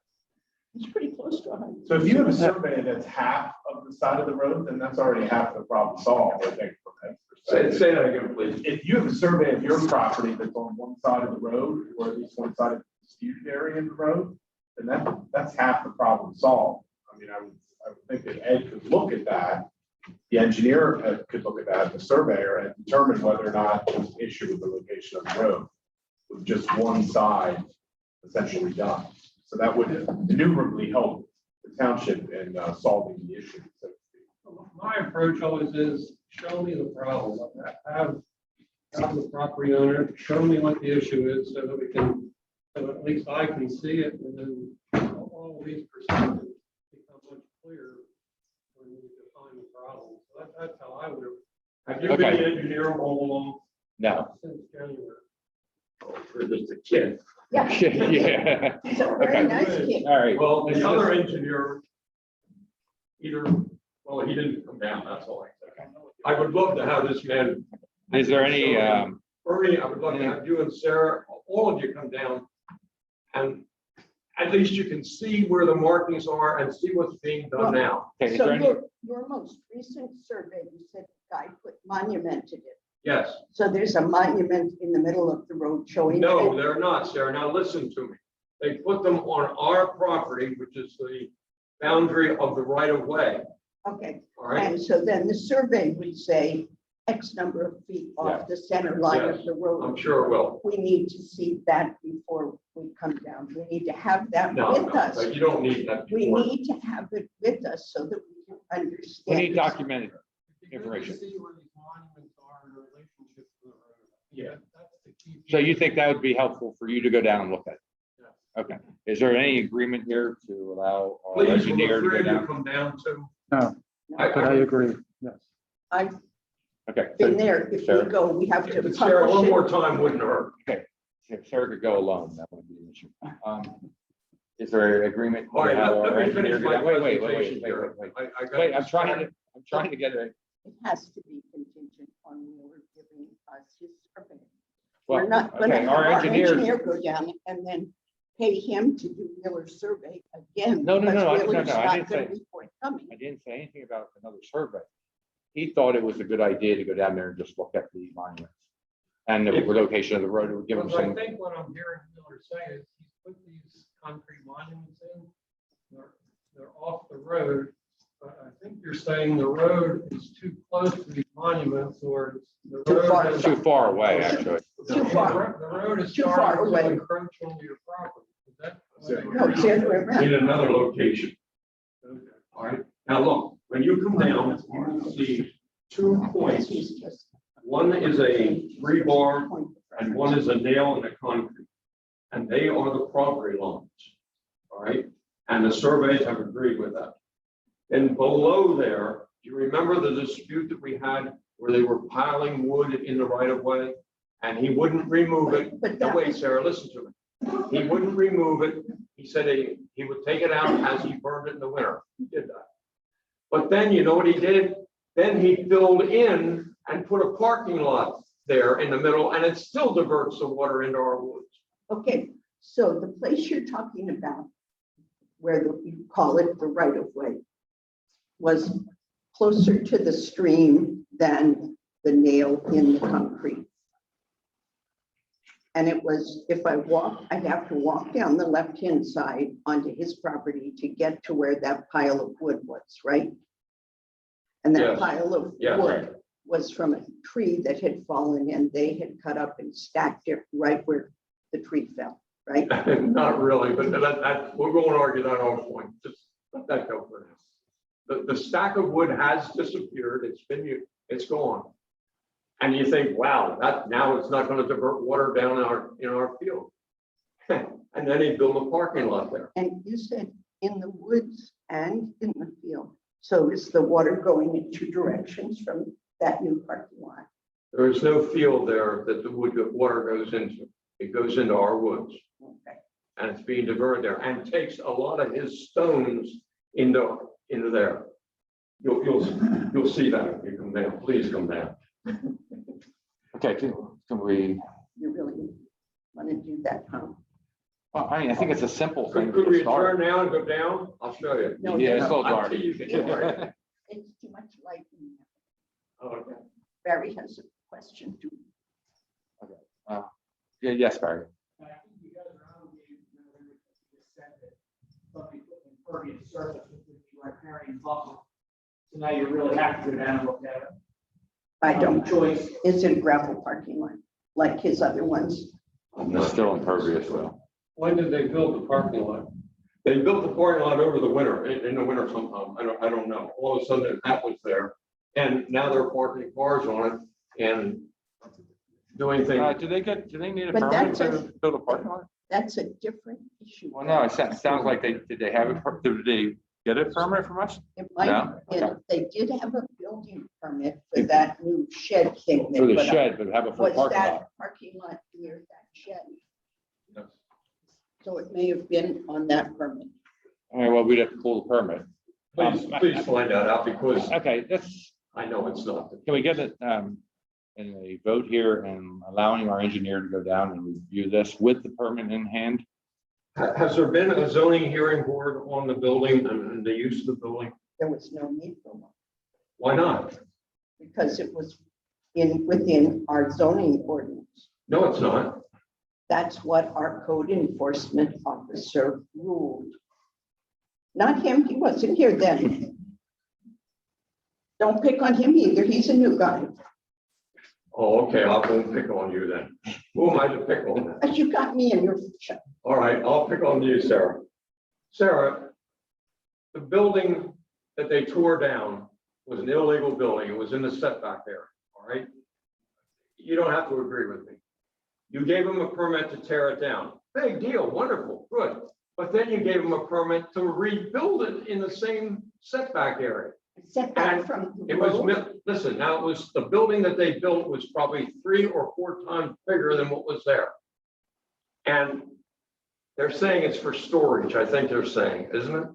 It's pretty close to 100. so if you have a survey that's half of the side of the road, then that's already half the problem solved, I think. from that perspective. Say that again, please. If you have a survey of your property that's on one side of the road, or at least one side of the disputed area of the road, then that's half the problem solved. I mean, I would think that Ed could look at that. The engineer could look at that, the surveyor, and determine whether or not there's an issue with the location of the road, with just one side essentially done. So that would innumerably help the township in solving the issue. My approach always is, show me the problem. Have the property owner, show me what the issue is so that we can, so at least I can see it, and then all these percentages become much clearer when you define the problem. So that's how I would have. Have you been the engineer all along? No. Since January. We're just a kid. Yeah. Yeah. He's a very nice kid. All right. Well, the other engineer, he didn't come down, that's all I said. I would love to have this man. Is there any, Ernie, I would love to have you and Sarah, all of you come down, and at least you can see where the markings are and see what's being done now. okay, is So there any, your most recent survey, you said the guy put monumented it. Yes. So there's a monument in the middle of the road showing. No, it? they're not, Sarah. Now listen to me. They put them on our property, which is the boundary of the right of way. Okay, All right. and so then the survey would say X number of feet off the center line Yes, of the road. I'm sure it will. We need to see that before we come down. We need to have that No, with us. you don't need that. We before. need to have it with us so that we can we understand. need documented information. See where these monuments are in relationship to the road. Yeah. That's the key. So you think that would be helpful for you to go down and look at? Okay. Is there any agreement here to allow our Please, will engineer the to go three of you down? come down too? No, but I agree. Yes. I've Okay. been there. If Sarah? we go, we have to Sarah, one publish more it. time wouldn't hurt. If Sarah could go alone, that wouldn't be an issue. Is there agreement? All right, to have let our me engineer finish go my down? Wait, presentation here. wait. I got Wait, this. I'm trying to get it. It has to be contingent on Wheeler giving us his survey. Well, We're not gonna okay, have our our engineer. engineer go down and then pay him to do Wheeler's survey again. No, because no, Wheeler's I not didn't gonna say- be forthcoming. I didn't say anything about another survey. He thought it was a good idea to go down there and just look at the monuments and the location of the road. It would give him Because I some. think what I'm hearing Miller say is he's put these concrete monuments in, they're off the road. But I think you're saying the road is too close to these monuments, or it's the Too road far. is- Too far away, actually. Too far. The road is Too far starting to away. encroach on your property. Is that? No, it's the other way around. In another location. All right, now look, when you come down, you will see 2 points. He's just One is a rebar and one is a nail in the concrete. And they are the property lines. All right, and the surveys have agreed with that. And below there, do you remember the dispute that we had where they were piling wood in the right of way? And he wouldn't remove it. But No, that wait, was- Sarah, listen to me. He wouldn't remove it. He said he would take it out as he burned it in the winter. He did that. But then you know what he did? Then he filled in and put a parking lot there in the middle, and it still diverts the water into our woods. Okay, so the place you're talking about, where you call it the right of way, was closer to the stream than the nail in the concrete. And it was, if I walk, I'd have to walk down the left-hand side onto his property to get to where that pile of wood was, right? And that Yes. pile of Yes. wood was from a tree that had fallen and they had cut up and stacked it right where the tree fell, right? Not really, but that, we're going to argue that whole point. Just let that go for now. The stack of wood has disappeared. It's gone. And you think, wow, that now it's not going to divert water down in our field. And then they build a parking lot there. And you said in the woods and in the field. So is the water going in two directions from that new parking lot? There is no field there that the water goes into. It goes into our woods. Okay. And it's being diverted there and takes a lot of his stones into there. You'll see that if you come down. Please come down. Okay, can we, You really want to do that, huh? well, I mean, I think it's a simple thing Could to we start. turn now and go down? I'll show you. No, Yeah, no, it's no. still dark. Until you get there. It's too much light. in there. Oh, okay. Barry has a question too. Yeah, yes, Barry. And I think you guys are obligated to know everything you just said that somebody put impervious surface, which would be riparian buffer. So now you really have to go down and look at it. I don't, Choice. is it a gravel parking lot like his other ones? It's still impervious though. When did they build the parking lot? They built the parking lot over the winter, in the winter sometime. I don't know. All of a sudden that was there. And now they're parking cars on it and doing things. Do they need a But permit that's a- to build a parking lot? That's a different issue. Well, no, it sounds like did they have did they get a permit from us? It might, No? Okay. they did have a building permit for that new shed thing. they For the put up. shed, but have a full Was parking lot. that parking lot near that shed? So it may have been on that permit. All right, well, we'd have to pull the permit. Please find that out because Okay, that's, I know it's not. can we get it in a vote here and allowing our engineer to go down and review this with the permit in hand? Has there been a zoning hearing board on the building and the use of the building? There was no need for one Why not? because it was within our zoning ordinance. No, it's not. That's what our code enforcement officer ruled. Not him, he wasn't here then. Don't pick on him either, he's a new guy. Oh, okay, I won't pick on you then. Who am I to pick on? But you got me in your, All right, I'll pick on you, Sarah. Sarah, the building that they tore down was an illegal building. It was in the setback area, all right? You don't have to agree with me. You gave them a permit to tear it down. Big deal, wonderful, good. But then you gave them a permit to rebuild it in the same setback area. setback from the It was, road. listen, now it was, the building that they built was probably 3 or 4 times bigger than what was there. And they're saying it's for storage, I think they're saying, isn't it?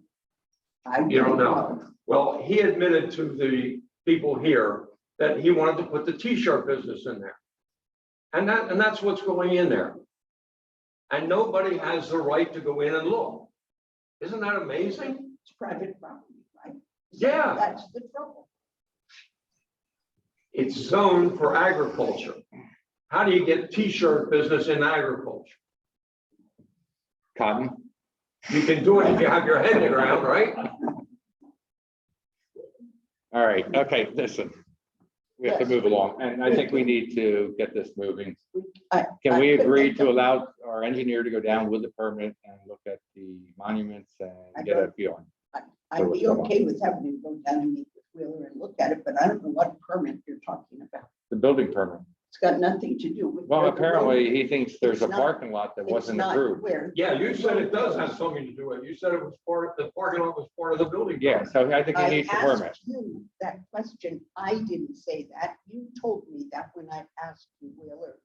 You don't know. Well, he admitted to the people here that he wanted to put the t-shirt business in there. And that's what's going in there. And nobody has the right to go in and look. Isn't that amazing? It's private property, right? Yeah. That's the trouble. It's zoned for agriculture. How do you get t-shirt business in agriculture? Cotton? You can do it if you have your head in the ground, right? All right, okay, listen. We have to move along, and I think we need to get this moving. Can we agree to allow our engineer to go down with the permit and look at the monuments and get a feeling? I'd be okay with having him go down and meet with Wheeler and look at it, but I don't know what permit you're talking about. The building permit. It's got nothing to do with. Well, where the apparently road- he thinks there's a It's not- parking lot that it's wasn't not approved. where- Yeah, you said it does have something to do with it. You said it was the parking lot was part of the building. Yeah, so I think he I needs the permit. asked you that question. I didn't say that. You told me that when I asked you, Wheeler.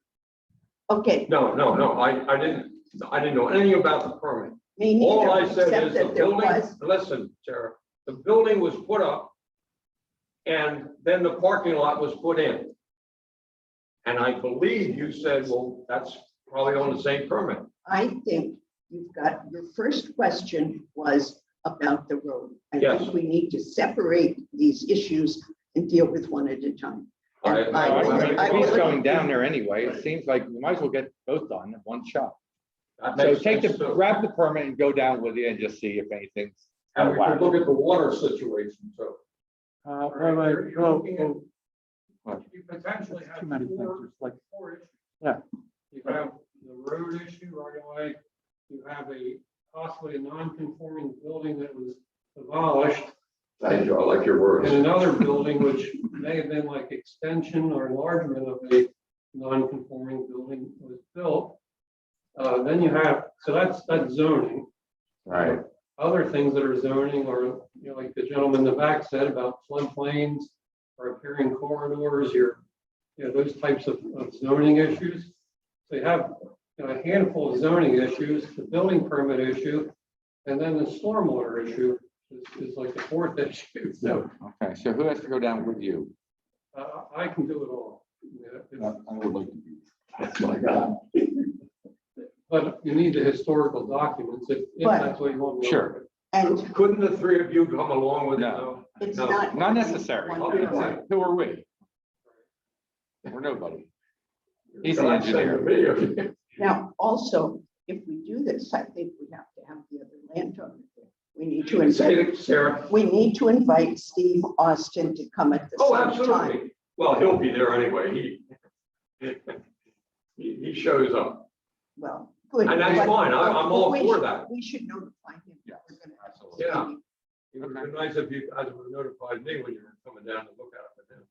Okay, No, I didn't know anything about the permit. me All I neither, said except is the that there building, was, listen, Sarah, the building was put up and then the parking lot was put in. And I believe you said, well, that's probably on the same permit. I think you've got, your first question was about the road. I Yes. think we need to separate these issues and deal with one at a time. And If he's going down there anyway, it seems like we might as well get both done in one shot. That So makes take sense, too. grab the permit and go down with you and just see if anything's And out we of could whack. look at the water situation, so. You potentially have Too many things, four it's like, issues. yeah. You have the road issue right away. You have possibly a non-conforming building that was demolished. Thank you, I like your words. And another building which may have been like extension or enlargement of a non-conforming building was built. Then you have, so that's zoning. Right. Other things that are zoning are, like the gentleman in the back said about floodplains or appearing corridors, those types of zoning issues. So you have a handful of zoning issues, the building permit issue, and then the stormwater issue is like the fourth issue. So Okay, so who has to go down with you? I can do it all. I would like to be. That's my God. But you need the historical documents if that's what you want. to Sure. know. And Couldn't the three of you come along with it? No. it's No, not. Not necessary. One- Who are we? We're nobody. He's the God save engineer. me. Now, also, if we do this, I think we have to have the other landowner there. We need to invite, Sarah. we need to invite Steve Austin to come at the Oh, same time. absolutely. Well, he'll be there anyway. He shows up. Well, good. And that's but- fine. I'm all but we for should- that. We should notify him. that we're gonna have absolutely. Yeah. Steve. It would have been nice if you guys would have notified me when you were coming down to look at it with him.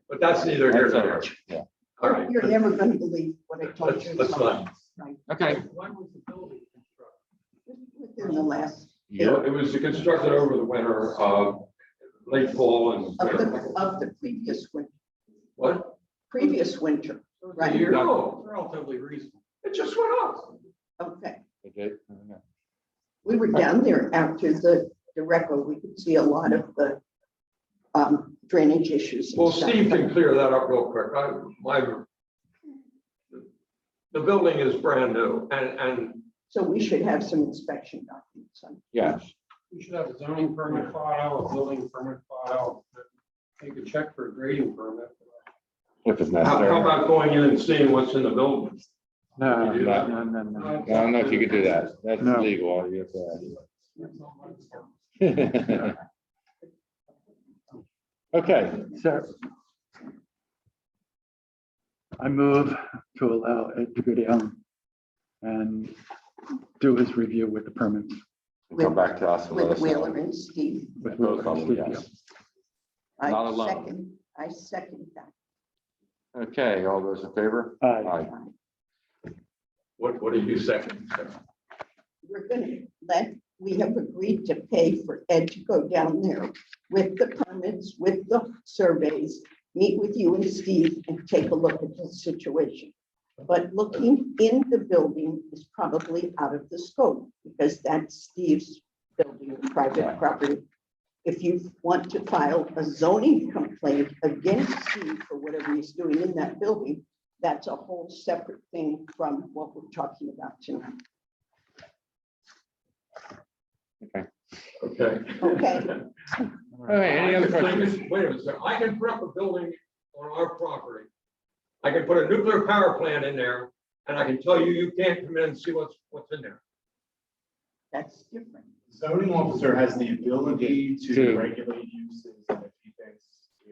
But that's neither here nor there. Yeah. All right. You're never gonna believe what I told you. That's fine. Right, Okay. When was the building constructed? within the last, It was constructed over the winter, late fall and of the previous winter, what? previous winter, right? No, Relatively recent. it just went up. Okay. Okay. We were down there after the record. We could see a lot of the drainage issues. and Well, stuff. Steve can clear that up real quick. The building is brand new and So we should have some inspection documents on. Yes. We should have a zoning permit file, a building permit file. You could check for a grading permit. If it's how necessary. about going in and seeing what's in the building? No, You do that? no. I don't know if you could do that. That's No. illegal. You have to- Okay, So I move to allow Ed to go down and do his review with the permits. come back to us. and let With us know. Wheeler and Steve. with Both of them, Steve, yes. Not alone. I second that. Okay, all those in favor? yeah. Aye. What do you second? We're gonna we have agreed to pay for Ed to go down there with the permits, with the surveys, meet with you and Steve and take a look at the situation. But looking in the building is probably out of the scope because that's Steve's building, private property. If you want to file a zoning complaint against Steve for whatever he's doing in that building, that's a whole separate thing from what we're talking about tonight. Okay. Okay. All right, any other questions? Wait a minute, sir. I can put up a building on our property. I can put a nuclear power plant in there and I can tell you, you can't come in and see what's in there. That's different. Zoning officer has the ability To- to regulate uses, and if he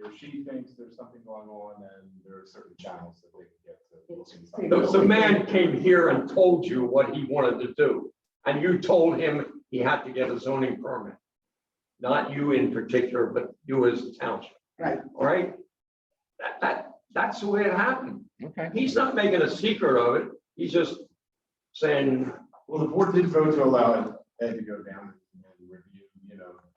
or she thinks there's something going on, then there are certain channels that they can get to look inside. The man came here and told you what he wanted to do, and you told him he had to get a zoning permit. Not you in particular, but you as a township. Right. All right? That's the way it happened. Okay. He's not making a secret of it. He's just saying, Well, the board did vote to allow Ed to go down and review,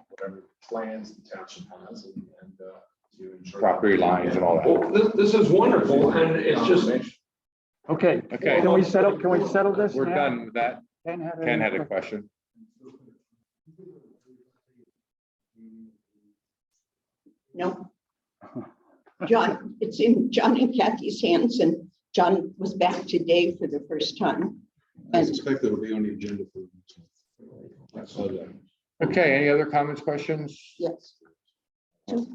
whatever plans the township has and to ensure. Property lines and all well, that. this is wonderful, and it's just, Okay, Okay. can we settle this We're now? done with that. Ken Ken had a question. No. John, it's in John and Kathy's hands, and John was back today for the first time. I And suspect it'll be on the agenda for. That's all that. Okay, any other comments, questions? yes.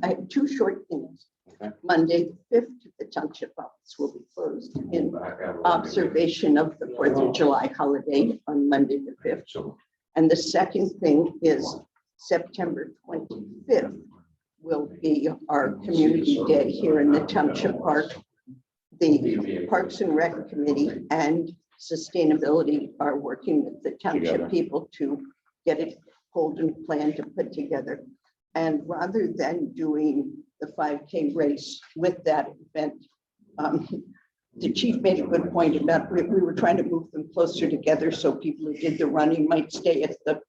I have two short things. Okay. Monday, the 5th, the township office will be closed in observation of the 4th of July holiday on Monday, the 5th. And the second thing is September 25th will be our community day here in the township park. The Parks and Rec Committee and Sustainability are working with the township Together. people to get it pulled and planned to put together. And rather than doing the 5K race with that event, the chief made a good point about we were trying to move them closer together so people who did the running might stay at the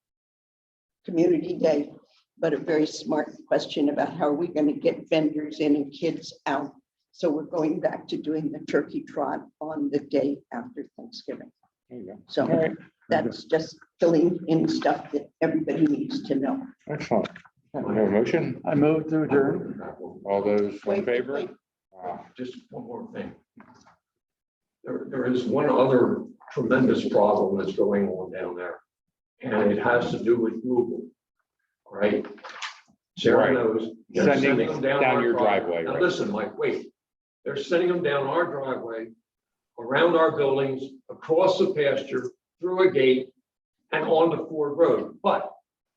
community day. But a very smart question about how are we going to get vendors in and kids out. So we're going back to doing the turkey trot on the day after Thanksgiving. There you go. So that's just filling in stuff that everybody needs to know. Excellent. We have a motion. I move to adjourn. All those in Wait, favor? wait. Just one more thing. There is one other tremendous problem that's going on down there, and it has to do with Google, right? Sarah Right. knows. They're Sending them down our your driveway, Now, right? listen, Mike, wait. They're sending them down our driveway, around our buildings, across the pasture, through a gate, and onto Ford Road. But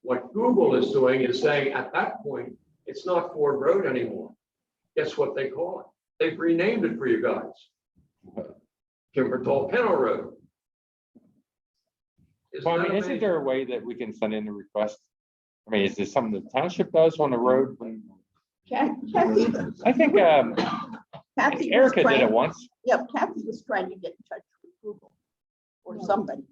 what Google is doing is saying at that point, it's not Ford Road anymore. Guess what they call it? They've renamed it for you guys. Kimbertall Kennel Road. Well, I mean, isn't there a way that we can send in a request? I mean, is this something the township does on the road? Kathy, I think Kathy was Erica did trying- it once. Yeah, Kathy was trying to get in touch with Google or somebody.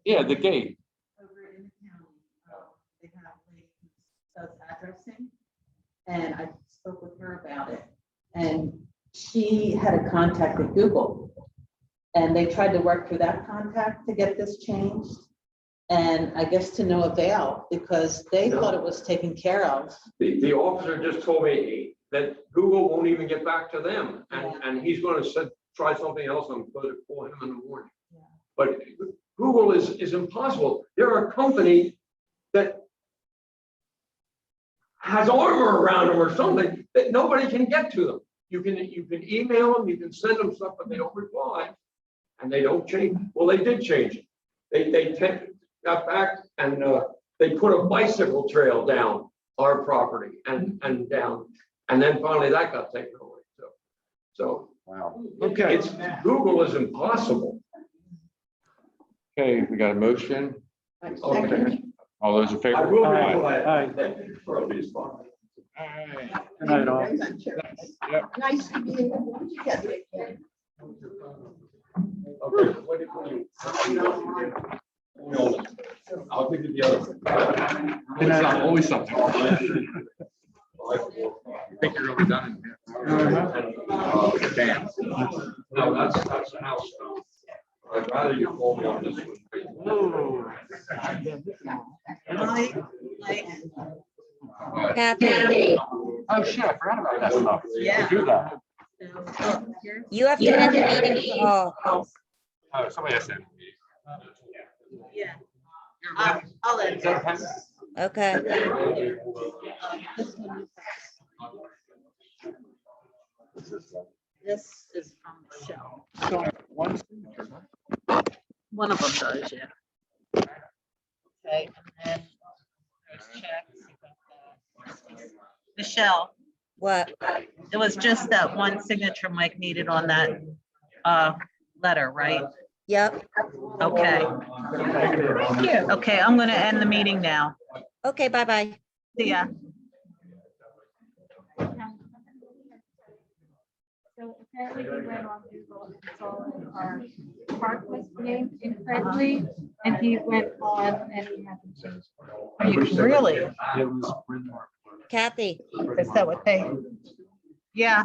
Yeah, the gate. Over in the county, they have a lady who does addressing, and I spoke with her about it. And she had a contact at Google, and they tried to work through that contact to get this changed. And I guess to no avail, because they thought it was taken care of. The officer just told me that Google won't even get back to them, and he's going to try something else. I'm going to call him in the morning. Yeah. But Google is impossible. They're a company that has armor around them or something that nobody can get to them. You can email them, you can send them stuff, but they don't reply, and they don't change. Well, they did change it. They got back and they put a bicycle trail down our property and down, and then finally that got taken away. So Wow. okay, Google is impossible. Okay, we got a motion. Okay. All those in favor? I will Aye. reply. Thank you for all these thoughts. Aye. Good night, all. Yep. Nice to be able to get together again. Okay. I'll give you the other. Good night. Always something. I think you're really done. Damn. No, that's a house. I'd rather you call me on this one. Kathy, Oh, shit, I forgot about that stuff. Yeah. Do that. you have to end the meeting. Oh, Oh, somebody has to. Yeah. I'll let you. okay. This is from Michelle. So, one signature, huh? One of them does, yeah. Okay, and then there's checks. Michelle, What? it was just that one signature Mike needed on that letter, right? Yep. Okay. Okay, I'm gonna end the meeting now. Okay, bye-bye. See ya. So apparently we went on Google and saw our park was named incorrectly, and he went on and he had to change. Are you really? It was Bryn Mawr. Kathy, Is that what they? Yeah,